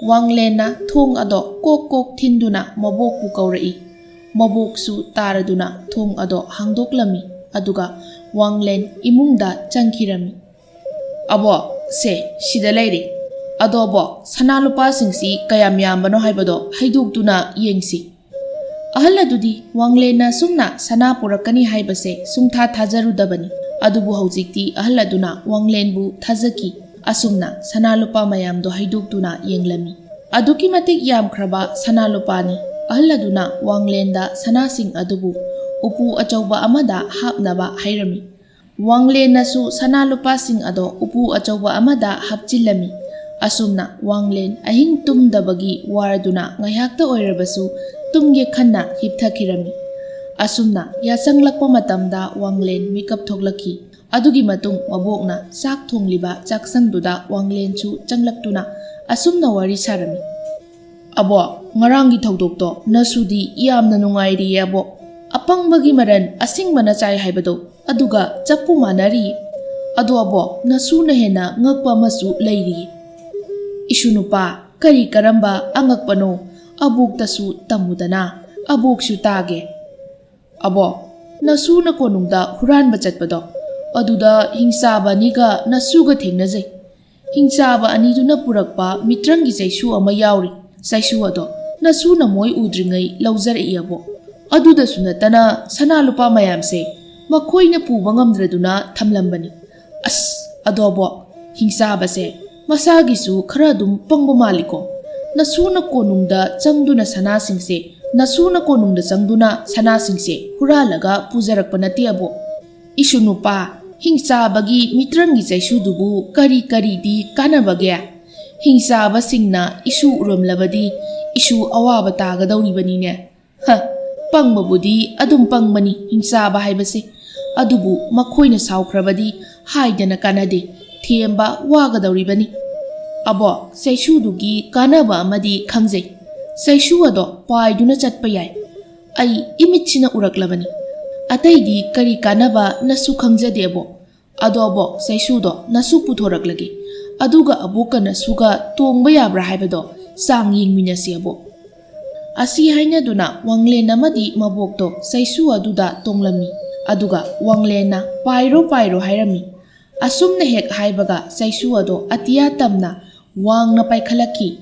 ꯋꯥꯡꯂꯦꯟꯅ ꯊꯣꯡ ꯑꯗꯣ ꯀꯣꯛ ꯀꯣꯛ ꯊꯤꯟꯗꯨꯅ ꯃꯕꯣꯛꯄꯨ ꯀꯧꯔꯛꯏ ꯃꯕꯣꯛꯁꯨ ꯇꯥꯔꯗꯨꯅ ꯊꯣꯡ ꯑꯗꯣ ꯍꯥꯡꯗꯣꯛꯂꯝꯃꯤ ꯑꯗꯨꯒ ꯋꯥꯡꯂꯦꯟ ꯏꯃꯨꯡꯗ ꯆꯪꯈꯤꯔꯝꯃꯤ ꯑꯕꯣꯛ ꯁꯦ ꯁꯤꯗ ꯂꯩꯔꯤ ꯑꯗꯣ ꯑꯕꯣꯛ ꯁꯅꯥ ꯂꯨꯄꯥꯁꯤꯡꯁꯤ ꯀꯌꯥꯝ ꯌꯥꯝꯕꯅꯣ ꯍꯥꯏꯕꯗꯣ ꯍꯩꯗꯣꯛꯇꯨꯅ ꯌꯦꯡꯁꯤ ꯑꯍꯜ ꯑꯗꯨꯗꯤ ꯋꯥꯡꯂꯦꯟꯅ ꯁꯨꯝꯅ ꯁꯅꯥ ꯄꯨꯔꯛꯀꯅꯤ ꯍꯥꯏꯕꯁꯦ ꯁꯨꯡꯊꯥ ꯊꯥꯖꯔꯨꯗꯕꯅꯤ꯫ ꯑꯗꯨꯕꯨ ꯍꯧꯖꯤꯛꯇꯤ ꯑꯍꯜ ꯑꯗꯨꯅ ꯋꯥꯡꯂꯦꯟꯕꯨ ꯊꯥꯖꯈꯤ꯫ ꯑꯁꯨꯝꯅ ꯁꯅꯥ ꯂꯨꯄꯥ ꯃꯌꯥꯝꯗꯣ ꯍꯩꯗꯣꯛꯇꯨꯅ ꯌꯦꯡꯂꯝꯃꯤ꯫ ꯑꯗꯨꯛꯀꯤ ꯃꯇꯤꯛ ꯌꯥꯝꯈ꯭ꯔꯕ ꯁꯅꯥ ꯂꯨꯄꯥꯅꯤ꯫ ꯑꯍꯜ ꯑꯗꯨꯅ ꯋꯥꯡꯂꯦꯟꯗ ꯁꯅꯥꯁꯤꯡ ꯑꯗꯨꯕꯨ ꯎꯄꯨ ꯑꯆꯧꯕ ꯑꯃꯗ ꯍꯥꯞꯅꯕ ꯍꯥꯏꯔꯝꯃꯤ꯫ ꯋꯥꯡꯂꯦꯟꯅꯁꯨ ꯁꯅꯥ ꯂꯨꯄꯥꯁꯤꯡ ꯑꯗꯣ ꯎꯄꯨ ꯑꯆꯧꯕ ꯑꯃꯗ ꯍꯥꯞꯆꯤꯜꯂꯝꯃꯤ꯫ ꯑꯁꯨꯝꯅ ꯋꯥꯡꯂꯦꯟ ꯑꯍꯤꯡ ꯇꯨꯝꯗꯕꯒꯤ ꯋꯥꯔꯗꯨꯅ ꯉꯥꯏꯍꯥꯛꯇ ꯑꯣꯏꯔꯕꯁꯨ ꯇꯨꯝꯒꯦ ꯈꯟꯅ ꯍꯤꯞꯊꯈꯤꯔꯝꯃꯤ꯫ ꯑꯁꯨꯝꯅ ꯌꯥꯆꯪꯂꯛꯄ ꯃꯇꯝꯗ ꯋꯥꯡꯂꯦꯟ ꯃꯤꯀꯞ ꯊꯣꯛꯂꯛꯈꯤ꯫ ꯑꯗꯨꯒꯤ ꯃꯇꯨꯡ ꯃꯕꯣꯛꯅ ꯆꯥꯛ ꯊꯣꯡꯂꯤꯕ ꯆꯥꯛꯁꯪꯗꯨꯗ ꯋꯥꯡꯂꯦꯟꯁꯨ ꯆꯪꯂꯛꯇꯨꯅ ꯑꯁꯨꯝꯅ ꯋꯥꯔꯤ ꯁꯥꯔꯝꯃꯤ꯫ "ꯑꯕꯣꯛ, ꯉꯔꯥꯡꯒꯤ ꯊꯧꯗꯣꯛꯇꯣ ꯅꯁꯨꯗꯤ ꯌꯥꯝꯅ ꯅꯨꯡꯉꯥꯏꯔꯤꯌꯦ ꯑꯕꯣꯛ꯫ ꯑꯄꯪꯕꯒꯤ ꯃꯔꯟ ꯑꯁꯤꯡꯕꯅ ꯆꯥꯏ ꯍꯥꯏꯕꯗꯣ ꯑꯗꯨꯒ ꯆꯞꯄꯨ ꯃꯥꯟꯅꯔꯤꯌꯦ꯫ ꯑꯗꯣ ꯑꯕꯣꯛ, ꯅꯁꯨꯅ ꯍꯦꯟꯅ ꯉꯛꯄ ꯑꯃꯁꯨ ꯂꯩꯔꯤꯌꯦ꯫ ꯏꯁꯨꯅꯨꯄꯥ, ꯀꯔꯤ ꯀꯔꯝꯕ ꯑꯉꯛꯄꯅꯣ? ꯑꯕꯣꯛꯇꯁꯨ ꯇꯝꯃꯨꯗꯅ, ꯑꯕꯣꯛꯁꯨ ꯇꯥꯒꯦ." "ꯑꯕꯣꯛ, ꯅꯁꯨꯅ ꯀꯣꯅꯨꯡꯗ ꯍꯨꯔꯥꯟꯕ ꯆꯠꯄꯗꯣ, ꯑꯗꯨꯗ ꯍꯤꯡꯆꯥꯕ ꯑꯅꯤꯒ ꯅꯁꯨꯒ ꯊꯦꯡꯅꯖꯩ꯫ ꯍꯤꯡꯆꯥꯕ ꯑꯅꯤꯗꯨꯅ ꯄꯨꯔꯛꯄ ꯃꯤꯇ꯭ꯔꯪꯒꯤ ꯆꯩꯁꯨ ꯑꯃ ꯌꯥꯎꯔꯤ꯫ ꯆꯩꯁꯨ ꯑꯗꯣ ꯅꯁꯨꯅ ꯃꯣꯏ ꯎꯗ꯭ꯔꯤꯉꯩ ꯂꯧꯖꯔꯛꯏ ꯑꯕꯣꯛ꯫ ꯑꯗꯨꯗꯁꯨ ꯅꯠꯇꯅ ꯁꯅꯥ ꯂꯨꯄꯥ ꯃꯌꯥꯝꯁꯦ ꯃꯈꯣꯏꯅ ꯄꯨꯕ ꯉꯝꯗ꯭ꯔꯗꯨꯅ ꯊꯝꯂꯝꯕꯅꯤ꯫ ꯑꯁ, ꯑꯗꯣ ꯑꯕꯣꯛ, ꯍꯤꯡꯆꯥꯕꯁꯦ ꯃꯁꯥꯒꯤꯁꯨ ꯈꯔ ꯑꯗꯨꯝ ꯄꯪꯕ ꯃꯥꯜꯂꯤꯀꯣ? ꯅꯁꯨꯅ ꯀꯣꯅꯨꯡꯗ ꯆꯪꯗꯨꯅ ꯁꯅꯥꯁꯤꯡꯁꯦ ꯍꯨꯔꯥꯜꯂꯒ ꯄꯨꯖꯔꯛꯄ ꯅꯠꯇꯦ ꯑꯕꯣꯛ꯫ ꯏꯁꯨꯅꯨꯄꯥ, ꯍꯤꯡꯆꯥꯕꯒꯤ ꯃꯤꯇ꯭ꯔꯪꯒꯤ ꯆꯩꯁꯨꯗꯨꯕꯨ ꯀꯔꯤ ꯀꯔꯤꯗꯤ ꯀꯥꯟꯅꯕꯒꯦ? ꯍꯤꯡꯆꯥꯕꯁꯤꯡꯅ ꯏꯁꯨ ꯎꯔꯝꯂꯕꯗꯤ ꯏꯁꯨ ꯑꯋꯥꯕ ꯇꯥꯒꯗꯧꯔꯤꯕꯅꯤꯅꯦ꯫ ꯄꯪꯕꯕꯨꯗꯤ ꯑꯗꯨꯝ ꯄꯪꯕꯅꯤ ꯍꯤꯡꯆꯥꯕ ꯍꯥꯏꯕꯁꯦ꯫ ꯑꯗꯨꯕꯨ ꯃꯈꯣꯏꯅ ꯁꯥꯎꯈ꯭ꯔꯕꯗꯤ ꯍꯥꯏꯗꯅ ꯀꯥꯟꯅꯗꯦ, ꯊꯦꯝꯕ ꯋꯥꯒꯗꯧꯔꯤꯕꯅꯤ꯫ ꯑꯕꯣꯛ, ꯆꯩꯁꯨꯗꯨꯒꯤ ꯀꯥꯟꯅꯕ ꯑꯃꯗꯤ ꯈꯪꯖꯩ꯫ ꯆꯩꯁꯨ ꯑꯗꯣ ꯄꯥꯏꯗꯨꯅ ꯆꯠꯄ ꯌꯥꯏ꯫ ꯑꯩ ꯏꯃꯤꯠꯁꯤꯅ ꯎꯔꯛꯂꯕꯅꯤ꯫ ꯑꯇꯩꯗꯤ ꯀꯔꯤ ꯀꯥꯟꯅꯕ ꯅꯁꯨ ꯈꯪꯖꯗꯦ ꯑꯕꯣꯛ꯫ ꯑꯗꯣ ꯑꯕꯣꯛ, ꯆꯩꯁꯨꯗꯣ ꯅꯁꯨ ꯄꯨꯊꯣꯔꯛꯂꯒꯦ, ꯑꯗꯨꯒ ꯑꯕꯣꯛꯀ ꯅꯁꯨꯒ ꯇꯣꯡꯕ ꯌꯥꯕ꯭ꯔꯥ ꯍꯥꯏꯕꯗꯣ ꯆꯥꯡ ꯌꯦꯡꯃꯤꯟꯅꯁꯤ ꯑꯕꯣꯛ꯫ ꯑꯁꯤ ꯍꯥꯏꯅꯗꯨꯅ ꯋꯥꯡꯂꯦꯟ ꯑꯃꯗꯤ ꯃꯕꯣꯛꯇꯣ ꯆꯩꯁꯨ ꯑꯗꯨꯗ ꯇꯣꯡꯂꯝꯃꯤ꯫ ꯑꯗꯨꯒ ꯋꯥꯡꯂꯦꯟꯅ "ꯄꯥꯏꯔꯣ ꯄꯥꯏꯔꯣ" ꯍꯥꯏꯔꯝꯃꯤ꯫ ꯑꯁꯨꯝꯅ ꯍꯦꯛ ꯍꯥꯏꯕꯒ ꯆꯩꯁꯨ ꯑꯗꯣ ꯑꯇꯤꯌꯥ ꯇꯝꯅ ꯋꯥꯡꯅ ꯄꯥꯏꯈꯠꯂꯛꯈꯤ꯫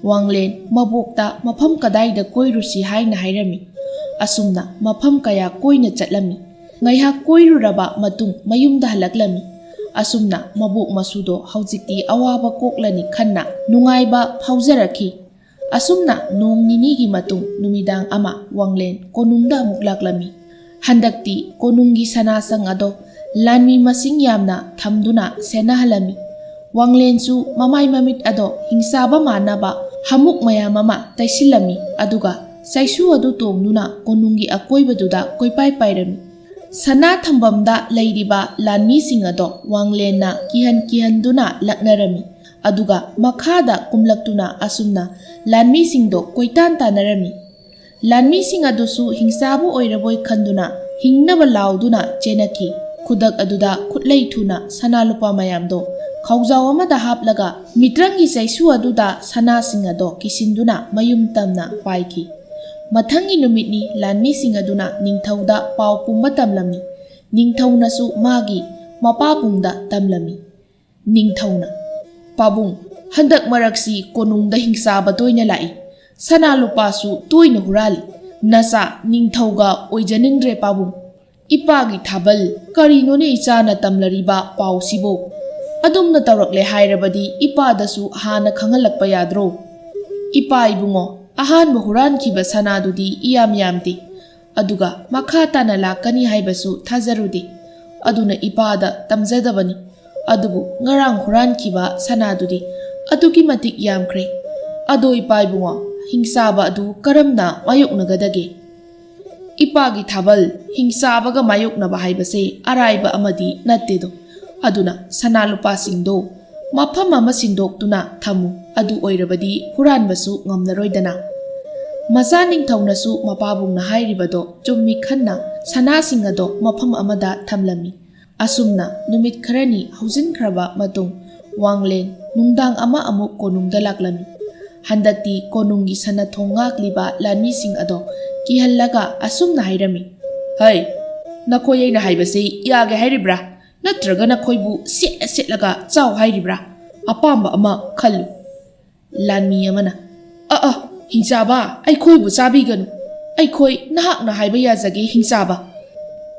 ꯋꯥꯡꯂꯦꯟ ꯃꯕꯣꯛꯇ ꯃꯐꯝ ꯀꯗꯥꯏꯗ ꯀꯣꯏꯔꯨꯁꯤ ꯍꯥꯏꯅ ꯍꯥꯏꯔꯝꯃꯤ꯫ ꯑꯁꯨꯝꯅ ꯃꯐꯝ ꯀꯌꯥ ꯀꯣꯏꯅ ꯆꯠꯂꯝꯃꯤ꯫ ꯉꯥꯏꯍꯥꯛ ꯀꯣꯏꯔꯨꯔꯕ ꯃꯇꯨꯡ ꯃꯌꯨꯝꯗ ꯍꯜꯂꯛꯂꯝꯃꯤ꯫ ꯑꯁꯨꯝꯅ ꯃꯕꯣꯛ ꯃꯁꯨꯗꯣ ꯍꯧꯖꯤꯛꯇꯤ ꯑꯋꯥꯕ ꯀꯣꯛꯂꯅꯤ ꯈꯟꯅ ꯅꯨꯡꯉꯥꯏꯕ ꯐꯥꯎꯖꯔꯛꯈꯤ꯫ ꯑꯁꯨꯝꯅ ꯅꯣꯡ ꯅꯤꯅꯤꯒꯤ ꯃꯇꯨꯡ ꯅꯨꯃꯤꯗꯥꯡ ꯑꯃ ꯋꯥꯡꯂꯦꯟ ꯀꯣꯅꯨꯡꯗ ꯑꯃꯨꯛ ꯂꯥꯛꯂꯝꯃꯤ꯫ ꯍꯟꯗꯛꯇꯤ ꯀꯣꯅꯨꯡꯒꯤ ꯁꯅꯥꯁꯪ ꯑꯗꯣ ꯂꯥꯟꯃꯤ ꯃꯁꯤꯡ ꯌꯥꯝꯅ ꯊꯝꯗꯨꯅ ꯁꯦꯟꯅꯍꯜꯂꯝꯃꯤ꯫ ꯋꯥꯡꯂꯦꯟꯁꯨ ꯃꯃꯥꯏ ꯃꯃꯤꯠ ꯑꯗꯣ ꯍꯤꯡꯆꯥꯕ ꯃꯥꯟꯅꯕ ꯍꯥꯃꯨꯛ ꯃꯌꯥꯝ ꯑꯃ ꯇꯩꯁꯤꯜꯂꯝꯃꯤ꯫ ꯑꯗꯨꯒ ꯆꯩꯁꯨ ꯑꯗꯨ ꯇꯣꯡꯗꯨꯅ ꯀꯣꯅꯨꯡꯒꯤ ꯑꯀꯣꯏꯕꯗꯨꯗ ꯀꯣꯏꯄꯥꯏ ꯄꯥꯏꯔꯝꯃꯤ꯫ ꯁꯅꯥ ꯊꯝꯐꯝꯗ ꯂꯩꯔꯤꯕ ꯂꯥꯟꯃꯤꯁꯤꯡ ꯑꯗꯣ ꯋꯥꯡꯂꯦꯟꯅ ꯀꯤꯍꯟꯗꯨꯅ ꯂꯛꯅꯔꯝꯃꯤ꯫ ꯑꯗꯨꯒ ꯃꯈꯥꯗ ꯀꯨꯝꯂꯛꯇꯨꯅ ꯑꯁꯨꯝꯅ ꯂꯥꯟꯃꯤꯁꯤꯡꯗꯣ ꯀꯣꯏꯇꯥꯟ ꯇꯥꯟꯅꯔꯝꯃꯤ꯫ ꯂꯥꯟꯃꯤꯁꯤꯡ ꯑꯗꯨꯁꯨ ꯍꯤꯡꯆꯥꯕ ꯑꯣꯏꯔꯕꯣꯏ ꯈꯟꯗꯨꯅ ꯍꯤꯡꯅꯕ ꯂꯥꯎꯗꯨꯅ ꯆꯦꯟꯅꯈꯤ꯫ ꯈꯨꯗꯛ ꯑꯗꯨꯗ ꯈꯨꯠꯂꯩ ꯊꯨꯅ ꯁꯅꯥ ꯂꯨꯄꯥ ꯃꯌꯥꯝꯗꯣ ꯈꯥꯎꯖꯥꯎ ꯑꯃꯗ ꯍꯥꯞꯂꯒ ꯃꯤꯇ꯭ꯔꯪꯒꯤ ꯆꯩꯁꯨ ꯑꯗꯨꯗ ꯁꯅꯥꯁꯤꯡ ꯑꯗꯣ ꯀꯤꯁꯤꯟꯗꯨꯅ ꯃꯌꯨꯝ ꯇꯝꯅ ꯄꯥꯏꯈꯤ꯫ ꯃꯊꯪꯒꯤ ꯅꯨꯃꯤꯠꯅꯤ ꯂꯥꯟꯃꯤꯁꯤꯡ ꯑꯗꯨꯅ ꯅꯤꯡꯊꯧꯗ ꯄꯥꯎ ꯄꯨꯝꯕ ꯇꯝꯂꯝꯃꯤ꯫ ꯅꯤꯡꯊꯧꯅꯁꯨ ꯃꯥꯒꯤ ꯃꯄꯥꯕꯨꯡꯗ ꯇꯝꯂꯝꯃꯤ꯫ ꯅꯤꯡꯊꯧꯅ "ꯄꯥꯕꯨꯡ, ꯍꯟꯗꯛ ꯃꯔꯛꯁꯤ ꯀꯣꯅꯨꯡꯗ ꯍꯤꯡꯆꯥꯕ ꯇꯣꯏꯅ ꯂꯥꯛꯏ, ꯁꯅꯥ ꯂꯨꯄꯥꯁꯨ ꯇꯣꯏꯅ ꯍꯨꯔꯥꯜꯂꯤ꯫ ꯅꯆꯥ ꯅꯤꯡꯊꯧꯒ ꯑꯣꯏꯖꯅꯤꯡꯗ꯭ꯔꯦ ꯄꯥꯕꯨꯡ꯫ ꯏꯄꯥꯒꯤ ꯊꯥꯕꯜ, ꯀꯔꯤꯅꯣꯅꯦ ꯏꯆꯥꯅ ꯇꯝꯂꯔꯤꯕ ꯄꯥꯎꯁꯤꯕꯣ? ꯑꯗꯨꯝꯅ ꯇꯧꯔꯛꯂꯦ ꯍꯥꯏꯔꯕꯗꯤ ꯏꯄꯥꯗꯁꯨ ꯍꯥꯟꯅ ꯈꯪꯍꯜꯂꯛꯄ ꯌꯥꯗ꯭ꯔꯣ? ꯏꯄꯥ ꯏꯕꯨꯡꯉꯣ, ꯑꯍꯥꯟꯕ ꯍꯨꯔꯥꯟꯈꯤꯕ ꯁꯅꯥꯗꯨꯗꯤ ꯏꯌꯥꯝ ꯌꯥꯝꯗꯦ, ꯑꯗꯨꯒ ꯃꯈꯥ ꯇꯥꯅ ꯂꯥꯛꯀꯅꯤ ꯍꯥꯏꯕꯁꯨ ꯊꯥꯖꯔꯨꯗꯦ꯫ ꯑꯗꯨꯅ ꯏꯄꯥꯗ ꯇꯝꯖꯗꯕꯅꯤ꯫ ꯑꯗꯨꯕꯨ ꯉꯔꯥꯡ ꯍꯨꯔꯥꯟꯈꯤꯕ ꯁꯅꯥꯗꯨꯗꯤ ꯑꯗꯨꯛꯀꯤ ꯃꯇꯤꯛ ꯌꯥꯝꯈ꯭ꯔꯦ꯫ ꯑꯗꯣ ꯏꯄꯥ ꯏꯕꯨꯡꯉꯣ, ꯍꯤꯡꯆꯥꯕ ꯑꯗꯨ ꯀꯔꯝꯅ ꯃꯥꯌꯣꯛꯅꯒꯗꯒꯦ? ꯏꯄꯥꯒꯤ ꯊꯥꯕꯜ ꯍꯤꯡꯆꯥꯕꯒ ꯃꯥꯌꯣꯛꯅꯕ ꯍꯥꯏꯕꯁꯦ ꯑꯔꯥꯏꯕ ꯑꯃꯗꯤ ꯅꯠꯇꯦꯗꯣ꯫ ꯑꯗꯨꯅ ꯁꯅꯥ ꯂꯨꯄꯥꯁꯤꯡꯗꯣ ꯃꯐꯝ ꯑꯃ ꯁꯤꯟꯗꯣꯛꯇꯨꯅ ꯊꯝꯃꯨ, ꯑꯗꯨ ꯑꯣꯏꯔꯕꯗꯤ ꯍꯨꯔꯥꯟꯕꯁꯨ ꯉꯝꯂꯔꯣꯏꯗꯅ꯫ ꯃꯆꯥ ꯅꯤꯡꯊꯧꯅꯁꯨ ꯃꯄꯥꯕꯨꯡꯅ ꯍꯥꯏꯔꯤꯕꯗꯣ ꯆꯨꯝꯃꯤ ꯈꯟꯅ ꯁꯅꯥꯁꯤꯡ ꯑꯗꯣ ꯃꯐꯝ ꯑꯃꯗ ꯊꯝꯂꯝꯃꯤ꯫ ꯑꯁꯨꯝꯅ ꯅꯨꯃꯤꯠ ꯈꯔꯅꯤ ꯍꯧꯖꯤꯟꯈ꯭ꯔꯕ ꯃꯇꯨꯡ ꯋꯥꯡꯂꯦꯟ ꯅꯨꯡꯗꯥꯡ ꯑꯃ ꯑꯃꯨꯛ ꯀꯣꯅꯨꯡꯗ ꯂꯥꯛꯂꯝꯃꯤ꯫ ꯍꯟꯗꯛꯇꯤ ꯀꯣꯅꯨꯡꯒꯤ ꯁꯅꯊꯣꯡ ꯉꯥꯛꯂꯤꯕ ꯂꯥꯟꯃꯤꯁꯤꯡ ꯑꯗꯣ ꯀꯤꯍꯜꯂꯒ ꯑꯁꯨꯝꯅ ꯍꯥꯏꯔꯝꯃꯤ꯫ "ꯍꯩ, ꯅꯈꯣꯏ ꯑꯩꯅ ꯍꯥꯏꯕꯁꯤ ꯌꯥꯒꯦ ꯍꯥꯏꯔꯤꯕ꯭ꯔꯥ? ꯅꯠꯇ꯭ꯔꯒ ꯅꯈꯣꯏꯕꯨ ꯁꯦꯠꯂꯒ ꯆꯥꯎ ꯍꯥꯏꯔꯤꯕ꯭ꯔꯥ? ꯑꯄꯥꯝꯕ ꯑꯃ ꯈꯜꯂꯨ." ꯂꯥꯟꯃꯤ ꯑꯃꯅ "ꯍꯤꯡꯆꯥꯕ, ꯑꯩꯈꯣꯏꯕꯨ ꯆꯥꯕꯤꯒꯅꯨ꯫ ꯑꯩꯈꯣꯏ ꯅꯍꯥꯛꯅ ꯍꯥꯏꯕ ꯌꯥꯖꯒꯦ ꯍꯤꯡꯆꯥꯕ꯫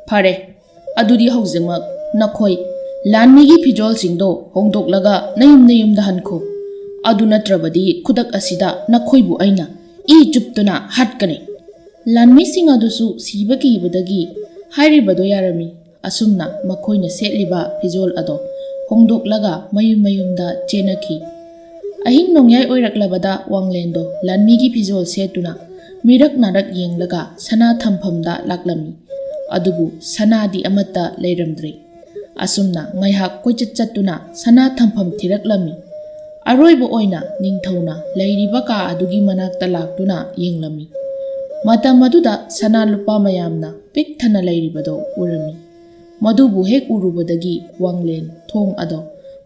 ꯐꯔꯦ, ꯑꯗꯨꯗꯤ ꯍꯧꯖꯤꯛꯃꯛ ꯅꯈꯣꯏ ꯂꯥꯟꯃꯤꯒꯤ ꯐꯤꯖꯣꯜꯁꯤꯡꯗꯣ ꯍꯣꯡꯗꯣꯛꯂꯒ ꯅꯌꯨꯝꯗ ꯍꯟꯈꯣ꯫ ꯑꯗꯨ ꯅꯠꯇ꯭ꯔꯕꯗꯤ ꯈꯨꯗꯛ ꯑꯁꯤꯗ ꯅꯈꯣꯏꯕꯨ ꯑꯩꯅ ꯏ ꯆꯨꯞꯇꯨꯅ ꯍꯥꯠꯀꯅꯤ꯫ ꯂꯥꯟꯃꯤꯁꯤꯡ ꯑꯗꯨꯁꯨ ꯁꯤꯕ ꯀꯤꯕꯗꯒꯤ ꯍꯥꯏꯔꯤꯕꯗꯣ ꯌꯥꯔꯝꯃꯤ꯫ ꯑꯁꯨꯝꯅ ꯃꯈꯣꯏꯅ ꯁꯦꯠꯂꯤꯕ ꯐꯤꯖꯣꯜ ꯑꯗꯣ ꯍꯣꯡꯗꯣꯛꯂꯒ ꯃꯌꯨꯝꯗ ꯆꯦꯟꯅꯈꯤ꯫ ꯑꯍꯤꯡ ꯅꯣꯡꯌꯥꯏ ꯑꯣꯏꯔꯛꯂꯕꯗ ꯋꯥꯡꯂꯦꯟꯗꯣ ꯂꯥꯟꯃꯤꯒꯤ ꯐꯤꯖꯣꯜ ꯁꯦꯠꯇꯨꯅ ꯃꯤꯔꯛ ꯅꯥꯔꯛ ꯌꯦꯡꯂꯒ ꯁꯅꯥ ꯊꯝꯐꯝꯗ ꯂꯥꯛꯂꯝꯃꯤ꯫ ꯑꯗꯨꯕꯨ ꯁꯅꯥꯗꯤ ꯑꯃꯠꯇ ꯂꯩꯔꯝꯗ꯭ꯔꯦ꯫ ꯑꯁꯨꯝꯅ ꯉꯥꯏꯍꯥꯛ ꯀꯣꯏꯆꯠ ꯆꯠꯇꯨꯅ ꯁꯅꯥ ꯊꯝꯐꯝ ꯊꯤꯔꯛꯂꯝꯃꯤ꯫ ꯑꯔꯣꯏꯕ ꯑꯣꯏꯅ ꯅꯤꯡꯊꯧꯅ ꯂꯩꯔꯤꯕ ꯀꯥ ꯑꯗꯨꯒꯤ ꯃꯅꯥꯛꯇ ꯂꯥꯛꯇꯨꯅ ꯌꯦꯡꯂꯝꯃꯤ꯫ ꯃꯇꯝ ꯑꯗꯨꯗ ꯁꯅꯥ ꯂꯨꯄꯥ ꯃꯌꯥꯝꯅ ꯄꯤꯛ ꯊꯟꯅ ꯂꯩꯔꯤꯕꯗꯣ ꯎꯔꯝꯃꯤ꯫ ꯃꯗꯨꯕꯨ ꯍꯦꯛ ꯎꯔꯨꯕꯗꯒꯤ ꯋꯥꯡꯂꯦꯟ ꯊꯣꯡ ꯑꯗꯣ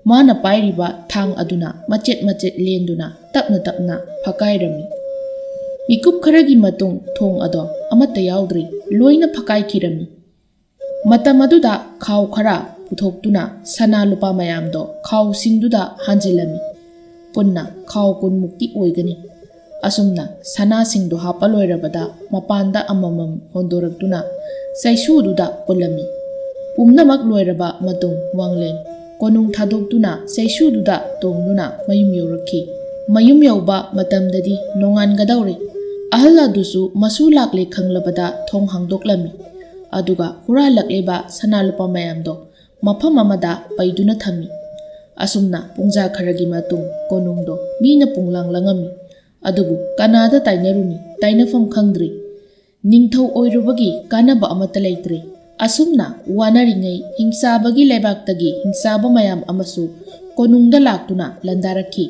ꯃꯥꯅ ꯄꯥꯏꯔꯤꯕ ꯊꯥꯡ ꯑꯗꯨꯅ ꯃꯆꯦꯠ ꯂꯦꯟꯗꯨꯅ ꯇꯞꯅ ꯐꯛꯀꯥꯏꯔꯝꯃꯤ꯫ ꯃꯤꯀꯨꯞ ꯈꯔꯒꯤ ꯃꯇꯨꯡ ꯊꯣꯡ ꯑꯗꯣ ꯑꯃꯠꯇ ꯌꯥꯎꯗ꯭ꯔꯤ, ꯂꯣꯏꯅ ꯐꯛꯀꯥꯏꯈꯤꯔꯝꯃꯤ꯫ ꯃꯇꯝ ꯑꯗꯨꯗ ꯈꯥꯎ ꯈꯔ ꯄꯨꯊꯣꯛꯇꯨꯅ ꯁꯅꯥ ꯂꯨꯄꯥ ꯃꯌꯥꯝꯗꯣ ꯈꯥꯎꯁꯤꯡꯗꯨꯗ ꯍꯥꯟꯖꯤꯜꯂꯝꯃꯤ꯫ ꯄꯨꯟꯅ ꯈꯥꯎ 10 ꯃꯨꯛꯇꯤ ꯑꯣꯏꯒꯅꯤ꯫ ꯑꯁꯨꯝꯅ ꯁꯅꯥꯁꯤꯡꯗꯣ ꯍꯥꯞꯄ ꯂꯣꯏꯔꯕꯗ ꯃꯄꯥꯟꯗ ꯑꯃꯃꯝ ꯍꯣꯟꯗꯣꯔꯛꯇꯨꯅ ꯆꯩꯁꯨꯗꯨꯗ ꯄꯨꯜꯂꯝꯃꯤ꯫ ꯄꯨꯝꯅꯃꯛ ꯂꯣꯏꯔꯕ ꯃꯇꯨꯡ ꯋꯥꯡꯂꯦꯟ ꯀꯣꯅꯨꯡ ꯊꯥꯗꯣꯛꯇꯨꯅ ꯆꯩꯁꯨꯗꯨꯗ ꯇꯣꯡꯗꯨꯅ ꯃꯌꯨꯝ ꯌꯧꯔꯛꯈꯤ꯫ ꯃꯌꯨꯝ ꯌꯧꯕ ꯃꯇꯝꯗꯗꯤ ꯅꯣꯡꯉꯥꯟꯒꯗꯧꯔꯦ꯫ ꯑꯍꯜ ꯑꯗꯨꯁꯨ ꯃꯁꯨ ꯂꯥꯛꯂꯦ ꯈꯪꯂꯕꯗ ꯊꯣꯡ ꯍꯥꯡꯗꯣꯛꯂꯝꯃꯤ꯫ ꯑꯗꯨꯒ ꯍꯨꯔꯥꯜꯂꯛꯂꯤꯕ ꯁꯅꯥ ꯂꯨꯄꯥ ꯃꯌꯥꯝꯗꯣ ꯃꯐꯝ ꯑꯃꯗ ꯄꯩꯗꯨꯅ ꯊꯝꯃꯤ꯫ ꯑꯁꯨꯝꯅ ꯄꯨꯡꯖꯥ ꯈꯔꯒꯤ ꯃꯇꯨꯡ ꯀꯣꯅꯨꯡꯗꯣ ꯃꯤꯅ ꯄꯨꯡꯂꯥꯡ ꯂꯪꯉꯝꯃꯤ꯫ ꯑꯗꯨꯕꯨ ꯀꯅꯥꯗ ꯇꯥꯏꯅꯔꯨꯅꯤ? ꯇꯥꯏꯅꯐꯝ ꯈꯪꯗ꯭ꯔꯤ꯫ ꯅꯤꯡꯊꯧ ꯑꯣꯏꯔꯨꯕꯒꯤ ꯀꯥꯟꯅꯕ ꯑꯃꯠꯇ ꯂꯩꯇ꯭ꯔꯦ꯫ ꯑꯁꯨꯝꯅ ꯋꯥꯅꯔꯤꯉꯩ ꯍꯤꯡꯆꯥꯕꯒꯤ ꯂꯩꯕꯥꯛꯇꯒꯤ ꯍꯤꯡꯆꯥꯕ ꯃꯌꯥꯝ ꯑꯃꯁꯨ ꯀꯣꯅꯨꯡꯗ ꯂꯥꯛꯇꯨꯅ ꯂꯟꯗꯥꯔꯛꯈꯤ꯫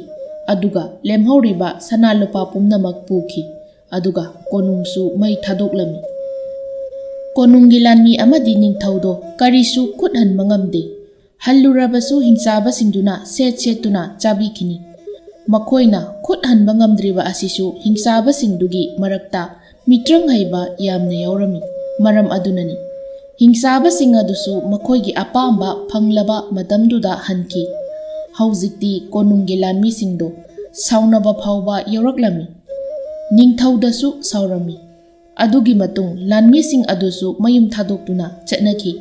ꯑꯗꯨꯒ ꯂꯦꯝꯍꯧꯔꯤꯕ ꯁꯅꯥ ꯂꯨꯄꯥ ꯄꯨꯝꯅꯃꯛ ꯄꯨꯈꯤ꯫ ꯑꯗꯨꯒ ꯀꯣꯅꯨꯡꯁꯨ ꯃꯩ ꯊꯥꯗꯣꯛꯂꯝꯃꯤ꯫ ꯀꯣꯅꯨꯡꯒꯤ ꯂꯥꯟꯃꯤ ꯑꯃꯗꯤ ꯅꯤꯡꯊꯧꯗꯣ ꯀꯔꯤꯁꯨ ꯈꯨꯠꯍꯟꯕ ꯉꯝꯗꯦ꯫ ꯍꯜꯂꯨꯔꯕꯁꯨ ꯍꯤꯡꯆꯥꯕꯁꯤꯡꯗꯨꯅ ꯁꯦꯠꯇꯨꯅ ꯆꯥꯕꯤꯈꯤꯅꯤ꯫ ꯃꯈꯣꯏꯅ ꯈꯨꯠꯍꯟꯕ ꯉꯝꯗ꯭ꯔꯤꯕ ꯑꯁꯤꯁꯨ ꯍꯤꯡꯆꯥꯕꯁꯤꯡꯗꯨꯒꯤ ꯃꯔꯛꯇ ꯃꯤꯇ꯭ꯔꯪ ꯍꯩꯕ ꯌꯥꯝꯅ ꯌꯥꯎꯔꯝꯃꯤ꯫ ꯃꯔꯝ ꯑꯗꯨꯅꯅꯤ ꯍꯤꯡꯆꯥꯕꯁꯤꯡ ꯑꯗꯨꯁꯨ ꯃꯈꯣꯏꯒꯤ ꯑꯄꯥꯝꯕ ꯐꯪꯂꯕ ꯃꯇꯝꯗꯨꯗ ꯍꯟꯈꯤ꯫ ꯍꯧꯖꯤꯛꯇꯤ ꯀꯣꯅꯨꯡꯒꯤ ꯂꯥꯟꯃꯤꯁꯤꯡꯗꯣ ꯁꯥꯎꯅꯕ ꯐꯥꯎꯕ ꯌꯥꯎꯔꯛꯂꯝꯃꯤ꯫ ꯅꯤꯡꯊꯧꯗꯁꯨ ꯁꯥꯎꯔꯝꯃꯤ꯫ ꯑꯗꯨꯒꯤ ꯃꯇꯨꯡ ꯂꯥꯟꯃꯤꯁꯤꯡ ꯑꯗꯨꯁꯨ ꯃꯌꯨꯝ ꯊꯥꯗꯣꯛꯇꯨꯅ ꯆꯠꯅꯈꯤ꯫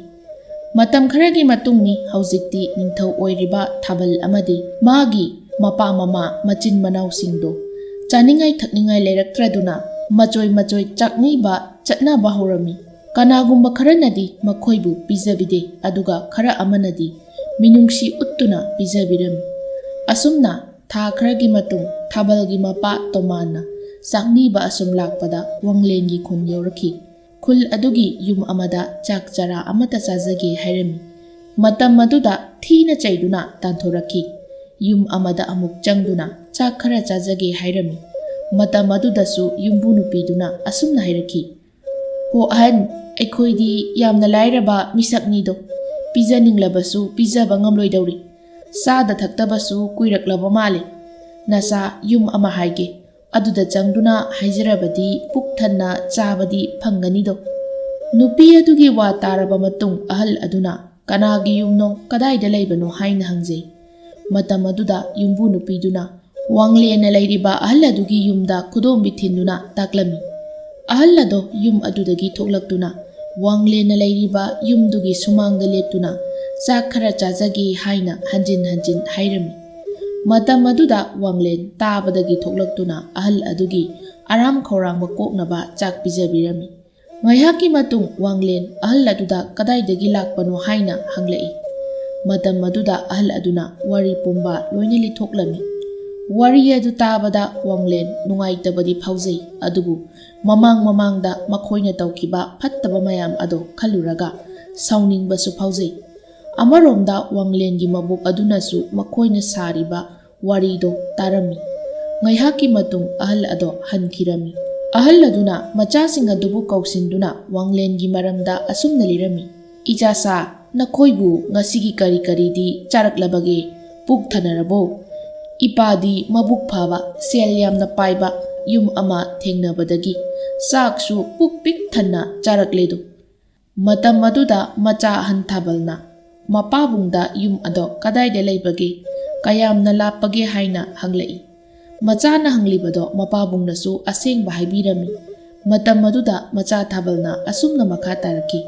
ꯃꯇꯝ ꯈꯔꯒꯤ ꯃꯇꯨꯡꯅꯤ ꯍꯧꯖꯤꯛꯇꯤ ꯅꯤꯡꯊꯧ ꯑꯣꯏꯔꯤꯕ ꯊꯥꯕꯜ ꯑꯃꯗꯤ ꯃꯥꯒꯤ ꯃꯄꯥ ꯃꯃꯥ ꯃꯆꯤꯟ ꯃꯅꯥꯎꯁꯤꯡꯗꯣ ꯆꯥꯅꯤꯡꯉꯥꯏ ꯊꯛꯅꯤꯡꯉꯥꯏ ꯂꯩꯔꯛꯇ꯭ꯔꯗꯨꯅ ꯃꯆꯣꯏ ꯆꯥꯛꯅꯤꯕ ꯆꯠꯅꯕ ꯍꯧꯔꯝꯃꯤ꯫ ꯀꯅꯥꯒꯨꯝꯕ ꯈꯔꯅꯗꯤ ꯃꯈꯣꯏꯕꯨ ꯄꯤꯖꯕꯤꯗꯦ, ꯑꯗꯨꯒ ꯈꯔ ꯑꯃꯅꯗꯤ ꯃꯤꯅꯨꯡꯁꯤ ꯎꯠꯇꯨꯅ ꯄꯤꯖꯕꯤꯔꯝꯃꯤ꯫ ꯑꯁꯨꯝꯅ ꯊꯥ ꯈꯔꯒꯤ ꯃꯇꯨꯡ ꯊꯥꯕꯜꯒꯤ ꯃꯄꯥ ꯇꯣꯃꯥꯟꯅ ꯆꯥꯛꯅꯤꯕ ꯑꯁꯨꯝ ꯂꯥꯛꯄꯗ ꯋꯥꯡꯂꯦꯟꯒꯤ ꯈꯨꯟ ꯌꯧꯔꯛꯈꯤ꯫ ꯈꯨꯜ ꯑꯗꯨꯒꯤ ꯌꯨꯝ ꯑꯃꯗ ꯆꯥꯛ ꯆꯔꯥ ꯑꯃꯠꯇ ꯆꯥꯖꯒꯦ ꯍꯥꯏꯔꯝꯃꯤ꯫ ꯃꯇꯝ ꯑꯗꯨꯗ ꯊꯤꯅ ꯆꯩꯗꯨꯅ ꯇꯥꯟꯊꯣꯔꯛꯈꯤ꯫ ꯌꯨꯝ ꯑꯃꯗ ꯑꯃꯨꯛ ꯆꯪꯗꯨꯅ ꯆꯥꯛ ꯈꯔ ꯆꯥꯖꯒꯦ ꯍꯥꯏꯔꯝꯃꯤ꯫ ꯃꯇꯝ ꯑꯗꯨꯗꯁꯨ ꯌꯨꯝꯕꯨ ꯅꯨꯄꯤꯗꯨꯅ ꯑꯁꯨꯝꯅ ꯍꯥꯏꯔꯛꯈꯤ: "ꯍꯣ ꯑꯍꯟ, ꯑꯩꯈꯣꯏꯗꯤ ꯌꯥꯝꯅ ꯂꯥꯏꯔꯕ ꯃꯤꯁꯛꯅꯤꯗꯣ, ꯄꯤꯖꯅꯤꯡꯂꯕꯁꯨ ꯄꯤꯖꯕ ꯉꯝꯂꯣꯏꯗꯧꯔꯤ꯫ ꯆꯥꯗ ꯊꯛꯇꯕꯁꯨ ꯀꯨꯏꯔꯛꯂꯕ ꯃꯥꯜꯂꯦ꯫ ꯅꯆꯥ ꯌꯨꯝ ꯑꯃ ꯍꯥꯏꯒꯦ, ꯑꯗꯨꯗ ꯆꯪꯗꯨꯅ ꯍꯥꯏꯖꯔꯕꯗꯤ ꯄꯨꯛ ꯊꯟꯅ ꯆꯥꯕꯗꯤ ꯐꯪꯒꯅꯤꯗꯣ"꯫ ꯅꯨꯄꯤ ꯑꯗꯨꯒꯤ ꯋꯥ ꯇꯥꯔꯕ ꯃꯇꯨꯡ ꯑꯍꯜ ꯑꯗꯨꯅ ꯀꯅꯥꯒꯤ ꯌꯨꯝꯅꯣ, ꯀꯗꯥꯏꯗ ꯂꯩꯕꯅꯣ ꯍꯥꯏꯅ ꯍꯪꯖꯩ꯫ ꯃꯇꯝ ꯑꯗꯨꯗ ꯌꯨꯝꯕꯨ ꯅꯨꯄꯤꯗꯨꯅ ꯋꯥꯡꯂꯦꯟꯅ ꯂꯩꯔꯤꯕ ꯑꯍꯜ ꯑꯗꯨꯒꯤ ꯌꯨꯝꯗ ꯈꯨꯗꯣꯝꯕꯤ ꯊꯤꯟꯗꯨꯅ ꯇꯥꯛꯂꯝꯃꯤ꯫ ꯑꯍꯜ ꯑꯗꯣ ꯌꯨꯝ ꯑꯗꯨꯗꯒꯤ ꯊꯣꯛꯂꯛꯇꯨꯅ ꯋꯥꯡꯂꯦꯟꯅ ꯂꯩꯔꯤꯕ ꯌꯨꯝꯗꯨꯒꯤ ꯁꯨꯃꯥꯡꯗ ꯂꯦꯞꯇꯨꯅ ꯆꯥꯛ ꯈꯔ ꯆꯥꯖꯒꯦ ꯍꯥꯏꯅ ꯍꯟꯖꯤꯟ ꯍꯥꯏꯔꯝꯃꯤ꯫ ꯃꯇꯝ ꯑꯗꯨꯗ ꯋꯥꯡꯂꯦꯟ ꯇꯥꯕꯗꯒꯤ ꯊꯣꯛꯂꯛꯇꯨꯅ ꯑꯍꯜ ꯑꯗꯨꯒꯤ ꯑꯔꯥꯝ ꯈꯧꯔꯥꯡꯕ ꯀꯣꯛꯅꯕ ꯆꯥꯛ ꯄꯤꯖꯕꯤꯔꯝꯃꯤ꯫ ꯉꯥꯏꯍꯥꯛꯀꯤ ꯃꯇꯨꯡ ꯋꯥꯡꯂꯦꯟ ꯑꯍꯜ ꯑꯗꯨꯗ ꯀꯗꯥꯏꯗꯒꯤ ꯂꯥꯛꯄꯅꯣ ꯍꯥꯏꯅ ꯍꯪꯂꯛꯏ꯫ ꯃꯇꯝ ꯑꯗꯨꯗ ꯑꯍꯜ ꯑꯗꯨꯅ ꯋꯥꯔꯤ ꯄꯨꯝꯕ ꯂꯣꯏꯅ ꯂꯤꯊꯣꯛꯂꯝꯃꯤ꯫ ꯋꯥꯔꯤ ꯑꯗꯨ ꯇꯥꯕꯗ ꯋꯥꯡꯂꯦꯟ ꯅꯨꯡꯉꯥꯏꯇꯕꯗꯤ ꯐꯥꯎꯖꯩ, ꯑꯗꯨꯕꯨ ꯃꯃꯥꯡꯗ ꯃꯈꯣꯏꯅ ꯇꯧꯈꯤꯕ ꯐꯠꯇꯕ ꯃꯌꯥꯝ ꯑꯗꯣ ꯈꯜꯂꯨꯔꯒ ꯁꯥꯎꯅꯤꯡꯕꯁꯨ ꯐꯥꯎꯖꯩ꯫ ꯑꯃꯔꯣꯝꯗ ꯋꯥꯡꯂꯦꯟꯒꯤ ꯃꯕꯨꯛ ꯑꯗꯨꯅꯁꯨ ꯃꯈꯣꯏꯅ ꯁꯥꯔꯤꯕ ꯋꯥꯔꯤꯗꯣ ꯇꯥꯔꯝꯃꯤ꯫ ꯉꯥꯏꯍꯥꯛꯀꯤ ꯃꯇꯨꯡ ꯑꯍꯜ ꯑꯗꯣ ꯍꯟꯈꯤꯔꯝꯃꯤ꯫ ꯑꯍꯜ ꯑꯗꯨꯅ ꯃꯆꯥꯁꯤꯡ ꯑꯗꯨꯕꯨ ꯀꯧꯁꯤꯟꯗꯨꯅ ꯋꯥꯡꯂꯦꯟꯒꯤ ꯃꯔꯝꯗ ꯑꯁꯨꯝꯅ ꯂꯤꯔꯝꯃꯤ: "ꯏꯆꯥꯁꯥ, ꯅꯈꯣꯏꯕꯨ ꯉꯁꯤꯒꯤ ꯀꯔꯤꯗꯤ ꯆꯥꯔꯛꯂꯕꯒꯦ? ꯄꯨꯛ ꯊꯟꯅꯔꯕꯣ? ꯏꯄꯥꯗꯤ ꯃꯕꯨꯛ ꯐꯕ, ꯁꯦꯜ ꯌꯥꯝꯅ ꯄꯥꯏꯕ ꯌꯨꯝ ꯑꯃ ꯊꯦꯡꯅꯕꯗꯒꯤ ꯆꯥꯛꯁꯨ ꯄꯨꯛ ꯄꯤꯛ ꯊꯟꯅ ꯆꯥꯔꯛꯂꯦꯗꯣ"꯫ ꯃꯇꯝ ꯑꯗꯨꯗ ꯃꯆꯥ ꯑꯍꯟ ꯊꯥꯕꯜꯅ ꯃꯄꯥꯕꯨꯡꯗ ꯌꯨꯝ ꯑꯗꯣ ꯀꯗꯥꯏꯗ ꯂꯩꯕꯒꯦ, ꯀꯌꯥꯝꯅ ꯂꯥꯞꯄꯒꯦ ꯍꯥꯏꯅ ꯍꯪꯂꯛꯏ꯫ ꯃꯆꯥꯅ ꯍꯪꯂꯤꯕꯗꯣ ꯃꯄꯥꯕꯨꯡꯅꯁꯨ ꯑꯁꯦꯡꯕ ꯍꯥꯏꯕꯤꯔꯝꯃꯤ꯫ Matam aduda macha Thabalna asumna makha tarakhi.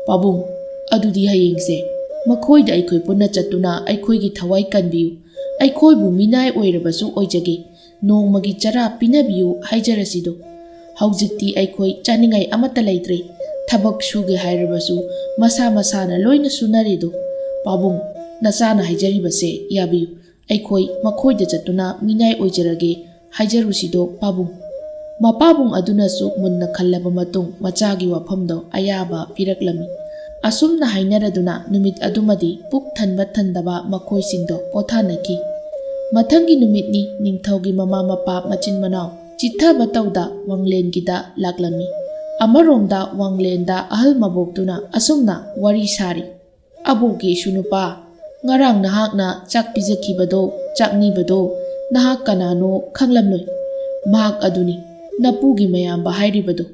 Pabung, adudi hayengse makhoida aikhoi punna chattuna aikhoigi thawai kanbiu. Aikhoibu minai oirabasu oijage. Nongmagi chara pinabiu haijarasido. Haujikti aikhoi chaningai amata leitre. Thabak suge hairabasu masa masana loina sunarido. Pabung, nasana haijaribase yabiu. Aikhoi makhoida chattuna minai oijarage haijarusido pabung. Mapabung adunasu munna khallaba matung machagi wafamdo ayaba piraklami. Asumna hainaraduna numit adumadi puk thanba thandaba makhoisingdo pothanaki. Mathangi numitni ningthaugi mama mapa machin manau chithaba tauda wanglengida laklami. Amaromda wanglenda ahal maboktuna asumna wari sari. Abogi sunupa ngarang nahakna chak pijakhibado chaknibado nahak kanano khanglamloi. Mahak aduni napugi mayamba hairibado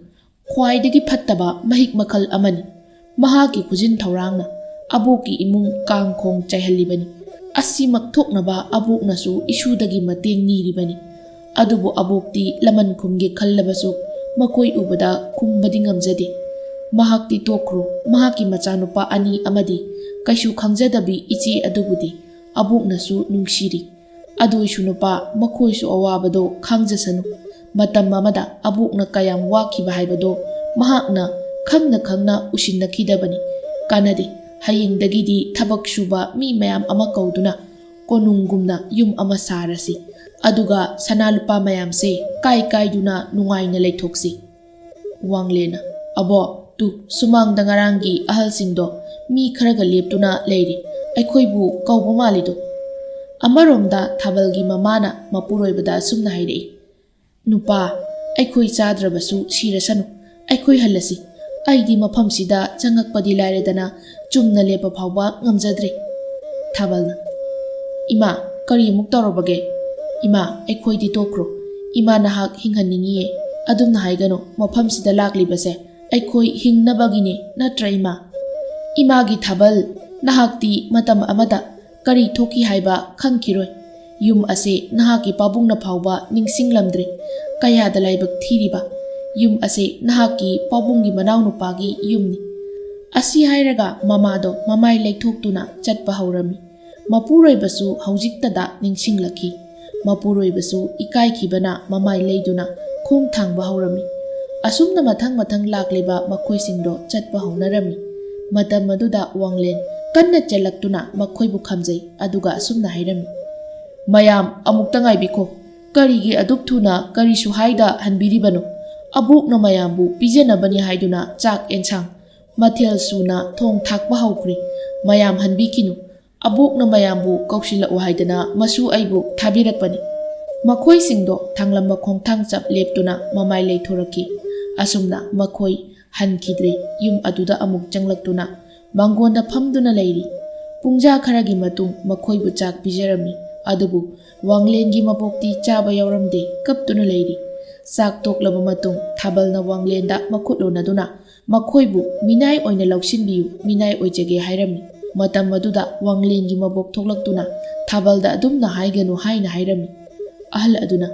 khwaidagi phattaba mahik makhal amani. Mahaki khujin thaurangna aboki imung kangkhong chaihalibani. Asimak thoknaba aboknasu isudagi mateng niribani. Adubu abokti laman khumge khallabasu makoi ubada khumbadi ngamjade. Mahakti tokro mahaki machanupa ani amadi kaishu khangjadabi ichi adubudi aboknasu nungshiri. Adoisu nupa makhoisu awabado khangjasanu. Matam amada abokna kayam wakhiba haibado mahakna khangna usinnakhidabani. Kanade hayengdagidi thabak suba mi mayam ama kauduna konunggumna yum ama sarasi. Aduga sanalupa mayamse kai kaiduna nungaina leithoksi. Wanglena abo tu sumangda ngarangi ahalsingdo mi kharaga leptuna leiri. Aikhoibu kauba malido. Amaromda Thabalgi mamana mapuroibada sumna hairei. Nupa aikhoi chadrabasu sirasanu. Aikhoi halasi. Aidi mafamsida changakpadi lairedana chumna lepa phawba ngamjadre. Thabalna Ima kari amuk tawrabage? Ima aikhoidi tokro. Ima nahak hinghanningiye. Adumna haigano mafamsida laklibase aikhoi hingnabagine natra ima. Imagi Thabal nahakti matam amada kari thoki haiba khangkhiroi. Yum ase nahaki pabungna phawba ningsinglamdre. Kayada laibak thiriba. Yum ase nahaki pabungi manau nupagi yumni. Asi hairaga mamado mamai leithoktuna chatpa haurami. Mapuroibasu haujiktada ningsinglaki. Mapuroibasu ikaikhibana mamai leiduna khong thangba haurami. Asumna mathang lakliba makhoisingdo chatpa haunarami. Matam aduda Wanglen kanna chelaktuna makhoibu khamjai aduga asumna hairami. Mayam amukta ngaibikho. Karigi aduk thuna karisu haida hanbiribano. Abokna mayambu pijanabani haiduna chak ensang mathel suna thong thakba haukri. Mayam hanbikinu. Abokna mayambu kaushila haidana masu aibu thabirakpani. Makhoisingdo thanglamba khongthang chap leptuna mamai leithoraki. Asumna makhoi hankidre yum aduda amuk changlaktuna mangonda phamduna leiri. Pungja kharagi matung makhoibu chak pijarami. Adubu Wanglengi mabokti chaba yauramde kaptuna leiri. Sak toklaba matung Thabalna Wanglenda makhutlonaduna makhoibu minai oina lauksinbiu minai oijage hairami. Matam aduda Wanglengi mabok thoklaktuna Thabalda adumna haiganu haina hairami. Ahal aduna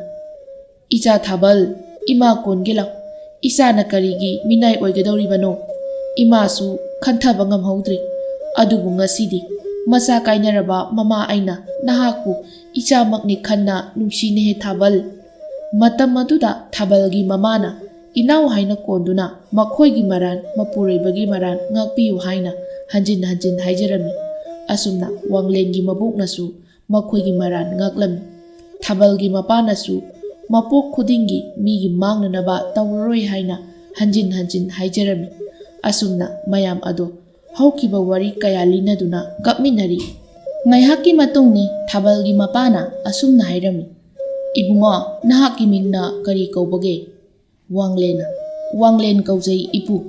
Icha Thabal ima kongela isana karigi minai oigadoribano. Imasu khanthaba ngamhaudre. Adubu ngasidi masa kainaraba mama aina nahakpu ichamakni khanna nungsinehe Thabal. Matam aduda Thabalgi mamana inaw haina konduna makhoigi maran mapuroibagi maran ngakpiu haina hanjin haijarami. Asumna Wanglengi mabuknasu makhoigi maran ngaklami. Thabalgi mapanasu mapok khudingi migi mangnanaba tawroi haina hanjin haijarami. Asumna mayam ado haukiba wari kaya linaduna kapminari. Ngaihaki matungni Thabalgi mapana asumna hairami. Ibungo nahaki mingna kari kaubage? Wanglena Wanglen kaujai ipu.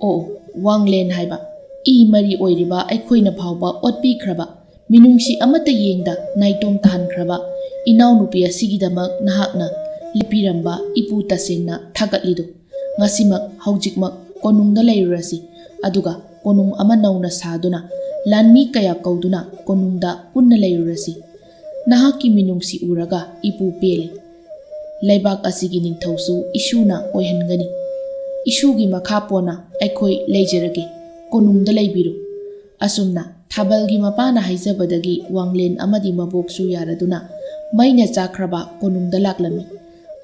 O Wanglen haiba I mari oiriba aikhoina phawba otpikhraba minungsi amata yengda naitom tankraba inaw nupi asigidamak nahakna lipiramba ipu tasengna thagatlido. Ngasimak haujikmak konungda leirasi. Aduga konung ama nauna saduna lanmi kaya kauduna konungda punna leirasi. Nahaki minungsi uraga ipu pele. ꯂꯩꯕꯥꯛ ꯑꯁꯤꯒꯤ ꯅꯤꯡꯊꯧꯁꯨ ꯏꯁꯨꯅ ꯑꯣꯏꯍꯟꯒꯅꯤ꯫ ꯏꯁꯨꯒꯤ ꯃꯈꯥ ꯄꯣꯟꯅ ꯑꯩꯈꯣꯏ ꯂꯩꯖꯔꯒꯦ, ꯀꯣꯅꯨꯡꯗ ꯂꯩꯕꯤꯔꯨ꯫ ꯑꯁꯨꯝꯅ ꯊꯥꯕꯜꯒꯤ ꯃꯄꯥꯅ ꯍꯥꯏꯖꯕꯗꯒꯤ ꯋꯥꯡꯂꯦꯟ ꯑꯃꯗꯤ ꯃꯕꯣꯛꯁꯨ ꯌꯥꯔꯗꯨꯅ ꯃꯩꯅ ꯆꯥꯛꯈ꯭ꯔꯕ ꯀꯣꯅꯨꯡꯗ ꯂꯥꯛꯂꯝꯃꯤ꯫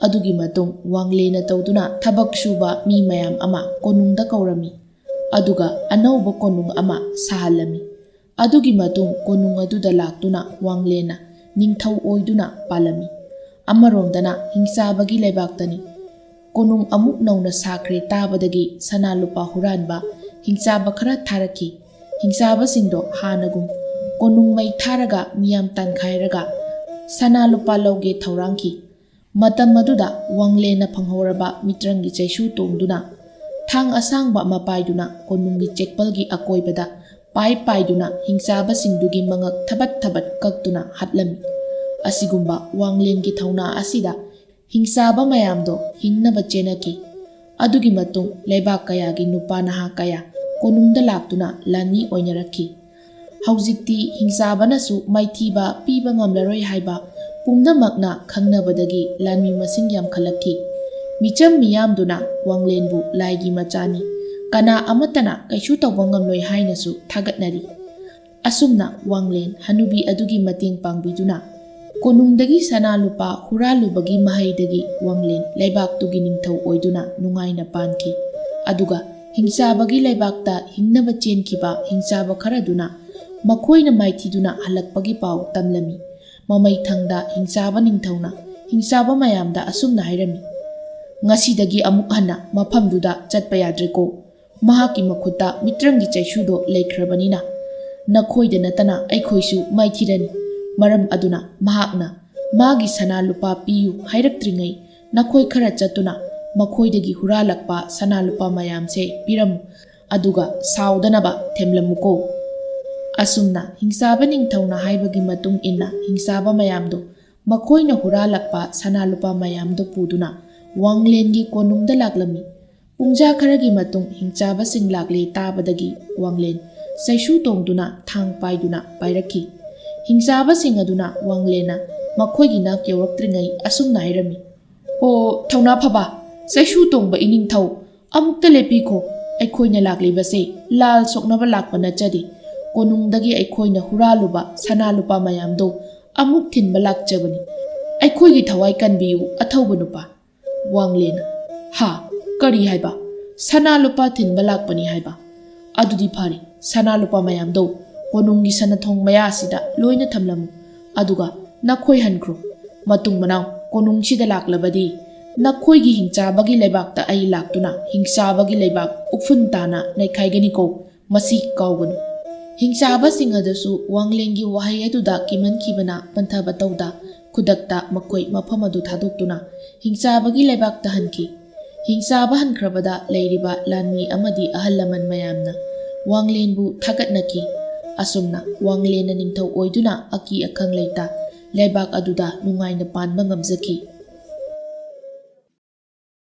ꯑꯗꯨꯒꯤ ꯃꯇꯨꯡ ꯋꯥꯡꯂꯦꯟꯅ ꯇꯧꯗꯨꯅ ꯊꯕꯛ ꯁꯨꯕ ꯃꯤ ꯃꯌꯥꯝ ꯑꯃ ꯀꯣꯅꯨꯡꯗ ꯀꯧꯔꯝꯃꯤ, ꯑꯗꯨꯒ ꯑꯅꯧꯕ ꯀꯣꯅꯨꯡ ꯑꯃ ꯁꯥꯍꯜꯂꯝꯃꯤ꯫ ꯑꯗꯨꯒꯤ ꯃꯇꯨꯡ ꯀꯣꯅꯨꯡ ꯑꯗꯨꯗ ꯂꯥꯛꯇꯨꯅ ꯋꯥꯡꯂꯦꯟꯅ ꯅꯤꯡꯊꯧ ꯑꯣꯏꯗꯨꯅ ꯄꯥꯜꯂꯝꯃꯤ꯫ ꯑꯃꯔꯣꯝꯗꯅ ꯍꯤꯡꯆꯥꯕꯒꯤ ꯂꯩꯕꯥꯛꯇꯅꯤ ꯀꯣꯅꯨꯡ ꯑꯃꯨꯛ ꯅꯧꯅ ꯁꯥꯈ꯭ꯔꯦ ꯇꯥꯕꯗꯒꯤ ꯁꯅꯥ ꯂꯨꯄꯥ ꯍꯨꯔꯥꯟꯕ ꯍꯤꯡꯆꯥꯕ ꯈꯔ ꯊꯥꯔꯛꯈꯤ꯫ ꯍꯤꯡꯆꯥꯕꯁꯤꯡꯗꯣ ꯍꯥꯟꯅꯒꯨꯝ ꯀꯣꯅꯨꯡ ꯃꯩ ꯊꯥꯔꯒ ꯃꯤꯌꯥꯝ ꯇꯥꯟꯈꯥꯏꯔꯒ ꯁꯅꯥ ꯂꯨꯄꯥ ꯂꯧꯒꯦ ꯊꯧꯔꯥꯡꯈꯤ꯫ ꯃꯇꯝ ꯑꯗꯨꯗ ꯋꯥꯡꯂꯦꯟꯅ ꯐꯪꯍꯧꯔꯕ ꯃꯤꯇ꯭ꯔꯪꯒꯤ ꯆꯩꯁꯨ ꯇꯣꯡꯗꯨꯅ ꯊꯥꯡ ꯑꯁꯥꯡꯕ ꯑꯃ ꯄꯥꯏꯗꯨꯅ ꯀꯣꯅꯨꯡꯒꯤ ꯆꯦꯛꯄꯜꯒꯤ ꯑꯀꯣꯏꯕꯗ ꯄꯥꯏꯗꯨꯅ ꯍꯤꯡꯆꯥꯕꯁꯤꯡꯗꯨꯒꯤ ꯃꯉꯛ ꯊꯕꯠ ꯊꯕꯠ ꯀꯛꯇꯨꯅ ꯍꯥꯠꯂꯝꯃꯤ꯫ ꯑꯁꯤꯒꯨꯝꯕ ꯋꯥꯡꯂꯦꯟꯒꯤ ꯊꯧꯅꯥ ꯑꯁꯤꯗ ꯍꯤꯡꯆꯥꯕ ꯃꯌꯥꯝꯗꯣ ꯍꯤꯡꯅꯕ ꯆꯦꯟꯅꯈꯤ꯫ ꯑꯗꯨꯒꯤ ꯃꯇꯨꯡ ꯂꯩꯕꯥꯛ ꯀꯌꯥꯒꯤ ꯅꯨꯄꯥ ꯅꯍꯥ ꯀꯌꯥ ꯀꯣꯅꯨꯡꯗ ꯂꯥꯛꯇꯨꯅ ꯂꯥꯟꯃꯤ ꯑꯣꯏꯅꯔꯛꯈꯤ꯫ ꯍꯧꯖꯤꯛꯇꯤ ꯍꯤꯡꯆꯥꯕꯅꯁꯨ ꯃꯥꯏꯊꯤꯕ ꯄꯤꯕ ꯉꯝꯂꯔꯣꯏ ꯍꯥꯏꯕ ꯄꯨꯝꯅꯃꯛꯅ ꯈꯪꯅꯕꯗꯒꯤ ꯂꯥꯟꯃꯤ ꯃꯁꯤꯡ ꯌꯥꯝꯈꯠꯂꯛꯈꯤ꯫ ꯃꯤꯆꯝ ꯃꯤꯌꯥꯝꯗꯨꯅ ꯋꯥꯡꯂꯦꯟꯕꯨ ꯂꯥꯏꯒꯤ ꯃꯆꯥꯅꯤ, ꯀꯅꯥ ꯑꯃꯠꯇꯅ ꯀꯩꯁꯨ ꯇꯧꯕ ꯉꯝꯂꯣꯏ ꯍꯥꯏꯅꯁꯨ ꯊꯥꯒꯠꯅꯔꯤ꯫ ꯑꯁꯨꯝꯅ ꯋꯥꯡꯂꯦꯟ ꯍꯅꯨꯕꯤ ꯑꯗꯨꯒꯤ ꯃꯇꯦꯡ ꯄꯥꯡꯕꯤꯗꯨꯅ ꯀꯣꯅꯨꯡꯗꯒꯤ ꯁꯅꯥ ꯂꯨꯄꯥ ꯍꯨꯔꯥꯜꯂꯨꯕꯒꯤ ꯃꯍꯩꯗꯒꯤ ꯋꯥꯡꯂꯦꯟ ꯂꯩꯕꯥꯛꯇꯨꯒꯤ ꯅꯤꯡꯊꯧ ꯑꯣꯏꯗꯨꯅ ꯅꯨꯡꯉꯥꯏꯅ ꯄꯥꯟꯈꯤ꯫ ꯑꯗꯨꯒ ꯍꯤꯡꯆꯥꯕꯒꯤ ꯂꯩꯕꯥꯛꯇ ꯍꯤꯡꯅꯕ ꯆꯦꯟꯈꯤꯕ ꯍꯤꯡꯆꯥꯕ ꯈꯔꯗꯨꯅ ꯃꯈꯣꯏꯅ ꯃꯥꯏꯊꯤꯗꯨꯅ ꯍꯜꯂꯛꯄꯒꯤ ꯄꯥꯎ ꯇꯝꯂꯝꯃꯤ꯫ ꯃꯃꯩꯊꯪꯗ ꯍꯤꯡꯆꯥꯕ ꯅꯤꯡꯊꯧꯅ ꯍꯤꯡꯆꯥꯕ ꯃꯌꯥꯝꯗ ꯑꯁꯨꯝꯅ ꯍꯥꯏꯔꯝꯃꯤ, "ꯉꯁꯤꯗꯒꯤ ꯑꯃꯨꯛ ꯍꯟꯅ ꯃꯐꯝꯗꯨꯗ ꯆꯠꯄ ꯌꯥꯗ꯭ꯔꯦꯀꯣ꯫ ꯃꯍꯥꯛꯀꯤ ꯃꯈꯨꯠꯇ ꯃꯤꯇ꯭ꯔꯪꯒꯤ ꯆꯩꯁꯨꯗꯣ ꯂꯩꯈ꯭ꯔꯕꯅꯤꯅ ꯅꯈꯣꯏꯗ ꯅꯠꯇꯅ ꯑꯩꯈꯣꯏꯁꯨ ꯃꯥꯏꯊꯤꯔꯅꯤ꯫ ꯃꯔꯝ ꯑꯗꯨꯅ ꯃꯍꯥꯛꯅ ꯃꯥꯒꯤ ꯁꯅꯥ ꯂꯨꯄꯥ ꯄꯤꯌꯨ ꯍꯥꯏꯔꯛꯇ꯭ꯔꯤꯉꯩ ꯅꯈꯣꯏ ꯈꯔ ꯆꯠꯇꯨꯅ ꯃꯈꯣꯏꯗꯒꯤ ꯍꯨꯔꯥꯜꯂꯛꯄ ꯁꯅꯥ ꯂꯨꯄꯥ ꯃꯌꯥꯝꯁꯦ ꯄꯤꯔꯝꯃꯨ, ꯑꯗꯨꯒ ꯁꯥꯎꯗꯅꯕ ꯊꯦꯝꯂꯝꯃꯨꯀꯣ"꯫ ꯑꯁꯨꯝꯅ ꯍꯤꯡꯆꯥꯕ ꯅꯤꯡꯊꯧꯅ ꯍꯥꯏꯕꯒꯤ ꯃꯇꯨꯡ ꯏꯟꯅ ꯍꯤꯡꯆꯥꯕ ꯃꯌꯥꯝꯗꯣ ꯃꯈꯣꯏꯅ ꯍꯨꯔꯥꯜꯂꯛꯄ ꯁꯅꯥ ꯂꯨꯄꯥ ꯃꯌꯥꯝꯗꯣ ꯄꯨꯗꯨꯅ ꯋꯥꯡꯂꯦꯟꯒꯤ ꯀꯣꯅꯨꯡꯗ ꯂꯥꯛꯂꯝꯃꯤ꯫ ꯄꯨꯡꯖꯥ ꯈꯔꯒꯤ ꯃꯇꯨꯡ ꯍꯤꯡꯆꯥꯕꯁꯤꯡ ꯂꯥꯛꯂꯦ ꯇꯥꯕꯗꯒꯤ ꯋꯥꯡꯂꯦꯟ ꯆꯩꯁꯨ ꯇꯣꯡꯗꯨꯅ ꯊꯥꯡ ꯄꯥꯏꯗꯨꯅ ꯄꯥꯏꯔꯛꯈꯤ꯫ ꯍꯤꯡꯆꯥꯕꯁꯤꯡ ꯑꯗꯨꯅ ꯋꯥꯡꯂꯦꯟꯅ ꯃꯈꯣꯏꯒꯤ ꯅꯥꯛ ꯌꯧꯔꯛꯇ꯭ꯔꯤꯉꯩ ꯑꯁꯨꯝꯅ ꯍꯥꯏꯔꯝꯃꯤ, "ꯑꯣ ꯊꯧꯅꯥ ꯐꯕ ꯆꯩꯁꯨ ꯇꯣꯡꯕ ꯏꯅꯤꯡꯊꯧ, ꯑꯃꯨꯛꯇ ꯂꯦꯞꯄꯤꯈꯣ꯫ ꯑꯩꯈꯣꯏꯅ ꯂꯥꯛꯂꯤꯕꯁꯦ ꯂꯥꯜ ꯁꯣꯛꯅꯕ ꯂꯥꯛꯄ ꯅꯠꯆꯗꯦ꯫ ꯀꯣꯅꯨꯡꯗꯒꯤ ꯑꯩꯈꯣꯏꯅ ꯍꯨꯔꯥꯜꯂꯨꯕ ꯁꯅꯥ ꯂꯨꯄꯥ ꯃꯌꯥꯝꯗꯣ ꯑꯃꯨꯛ ꯊꯤꯟꯕ ꯂꯥꯛꯆꯕꯅꯤ꯫ ꯑꯩꯈꯣꯏꯒꯤ ꯊꯋꯥꯏ ꯀꯟꯕꯤꯌꯨ ꯑꯊꯧꯕ ꯅꯨꯄꯥ"꯫ ꯋꯥꯡꯂꯦꯟꯅ, "ꯍꯥ, ꯀꯔꯤ ꯍꯥꯏꯕ? ꯁꯅꯥ ꯂꯨꯄꯥ ꯊꯤꯟꯕ ꯂꯥꯛꯄꯅꯤ ꯍꯥꯏꯕ? ꯑꯗꯨꯗꯤ ꯐꯔꯦ, ꯁꯅꯥ ꯂꯨꯄꯥ ꯃꯌꯥꯝꯗꯣ ꯀꯣꯅꯨꯡꯒꯤ ꯁꯅꯊꯣꯡ ꯃꯌꯥꯁꯤꯗ ꯂꯣꯏꯅ ꯊꯝꯂꯝꯃꯨ, ꯑꯗꯨꯒ ꯅꯈꯣꯏ ꯍꯟꯈ꯭ꯔꯣ꯫ ꯃꯇꯨꯡ ꯃꯅꯥꯎ ꯀꯣꯅꯨꯡꯁꯤꯗ ꯂꯥꯛꯂꯕꯗꯤ ꯅꯈꯣꯏꯒꯤ ꯍꯤꯡꯆꯥꯕꯒꯤ ꯂꯩꯕꯥꯛꯇ ꯑꯩ ꯂꯥꯛꯇꯨꯅ ꯍꯤꯡꯆꯥꯕꯒꯤ ꯂꯩꯕꯥꯛ ꯎꯐꯨꯟ ꯇꯥꯅ ꯅꯩꯈꯥꯏꯒꯅꯤꯀꯣ, ꯃꯁꯤ ꯀꯥꯎꯒꯅꯨ"꯫ ꯍꯤꯡꯆꯥꯕꯁꯤꯡ ꯑꯗꯨꯁꯨ ꯋꯥꯡꯂꯦꯟꯒꯤ ꯋꯥꯍꯩ ꯑꯗꯨꯗ ꯀꯤꯃꯟꯈꯤꯕꯅ ꯄꯟꯊꯕ ꯇꯧꯗ ꯈꯨꯗꯛꯇ ꯃꯈꯣꯏ ꯃꯐꯝ ꯑꯗꯨ ꯊꯥꯗꯣꯛꯇꯨꯅ ꯍꯤꯡꯆꯥꯕꯒꯤ ꯂꯩꯕꯥꯛꯇ ꯍꯟꯈꯤ꯫ ꯍꯤꯡꯆꯥꯕ ꯍꯟꯈ꯭ꯔꯕꯗ ꯂꯩꯔꯤꯕ ꯂꯥꯟꯃꯤ ꯑꯃꯗꯤ ꯑꯍꯜ ꯂꯃꯟ ꯃꯌꯥꯝꯅ ꯋꯥꯡꯂꯦꯟꯕꯨ ꯊꯥꯒꯠꯅꯈꯤ꯫ ꯑꯁꯨꯝꯅ ꯋꯥꯡꯂꯦꯟꯅ ꯅꯤꯡꯊꯧ ꯑꯣꯏꯗꯨꯅ ꯑꯀꯤ ꯑꯈꯪ ꯂꯩꯇ ꯂꯩꯕꯥꯛ ꯑꯗꯨꯗ ꯅꯨꯡꯉꯥꯏꯅ ꯄꯥꯟꯕ ꯉꯝꯖꯈꯤ꯫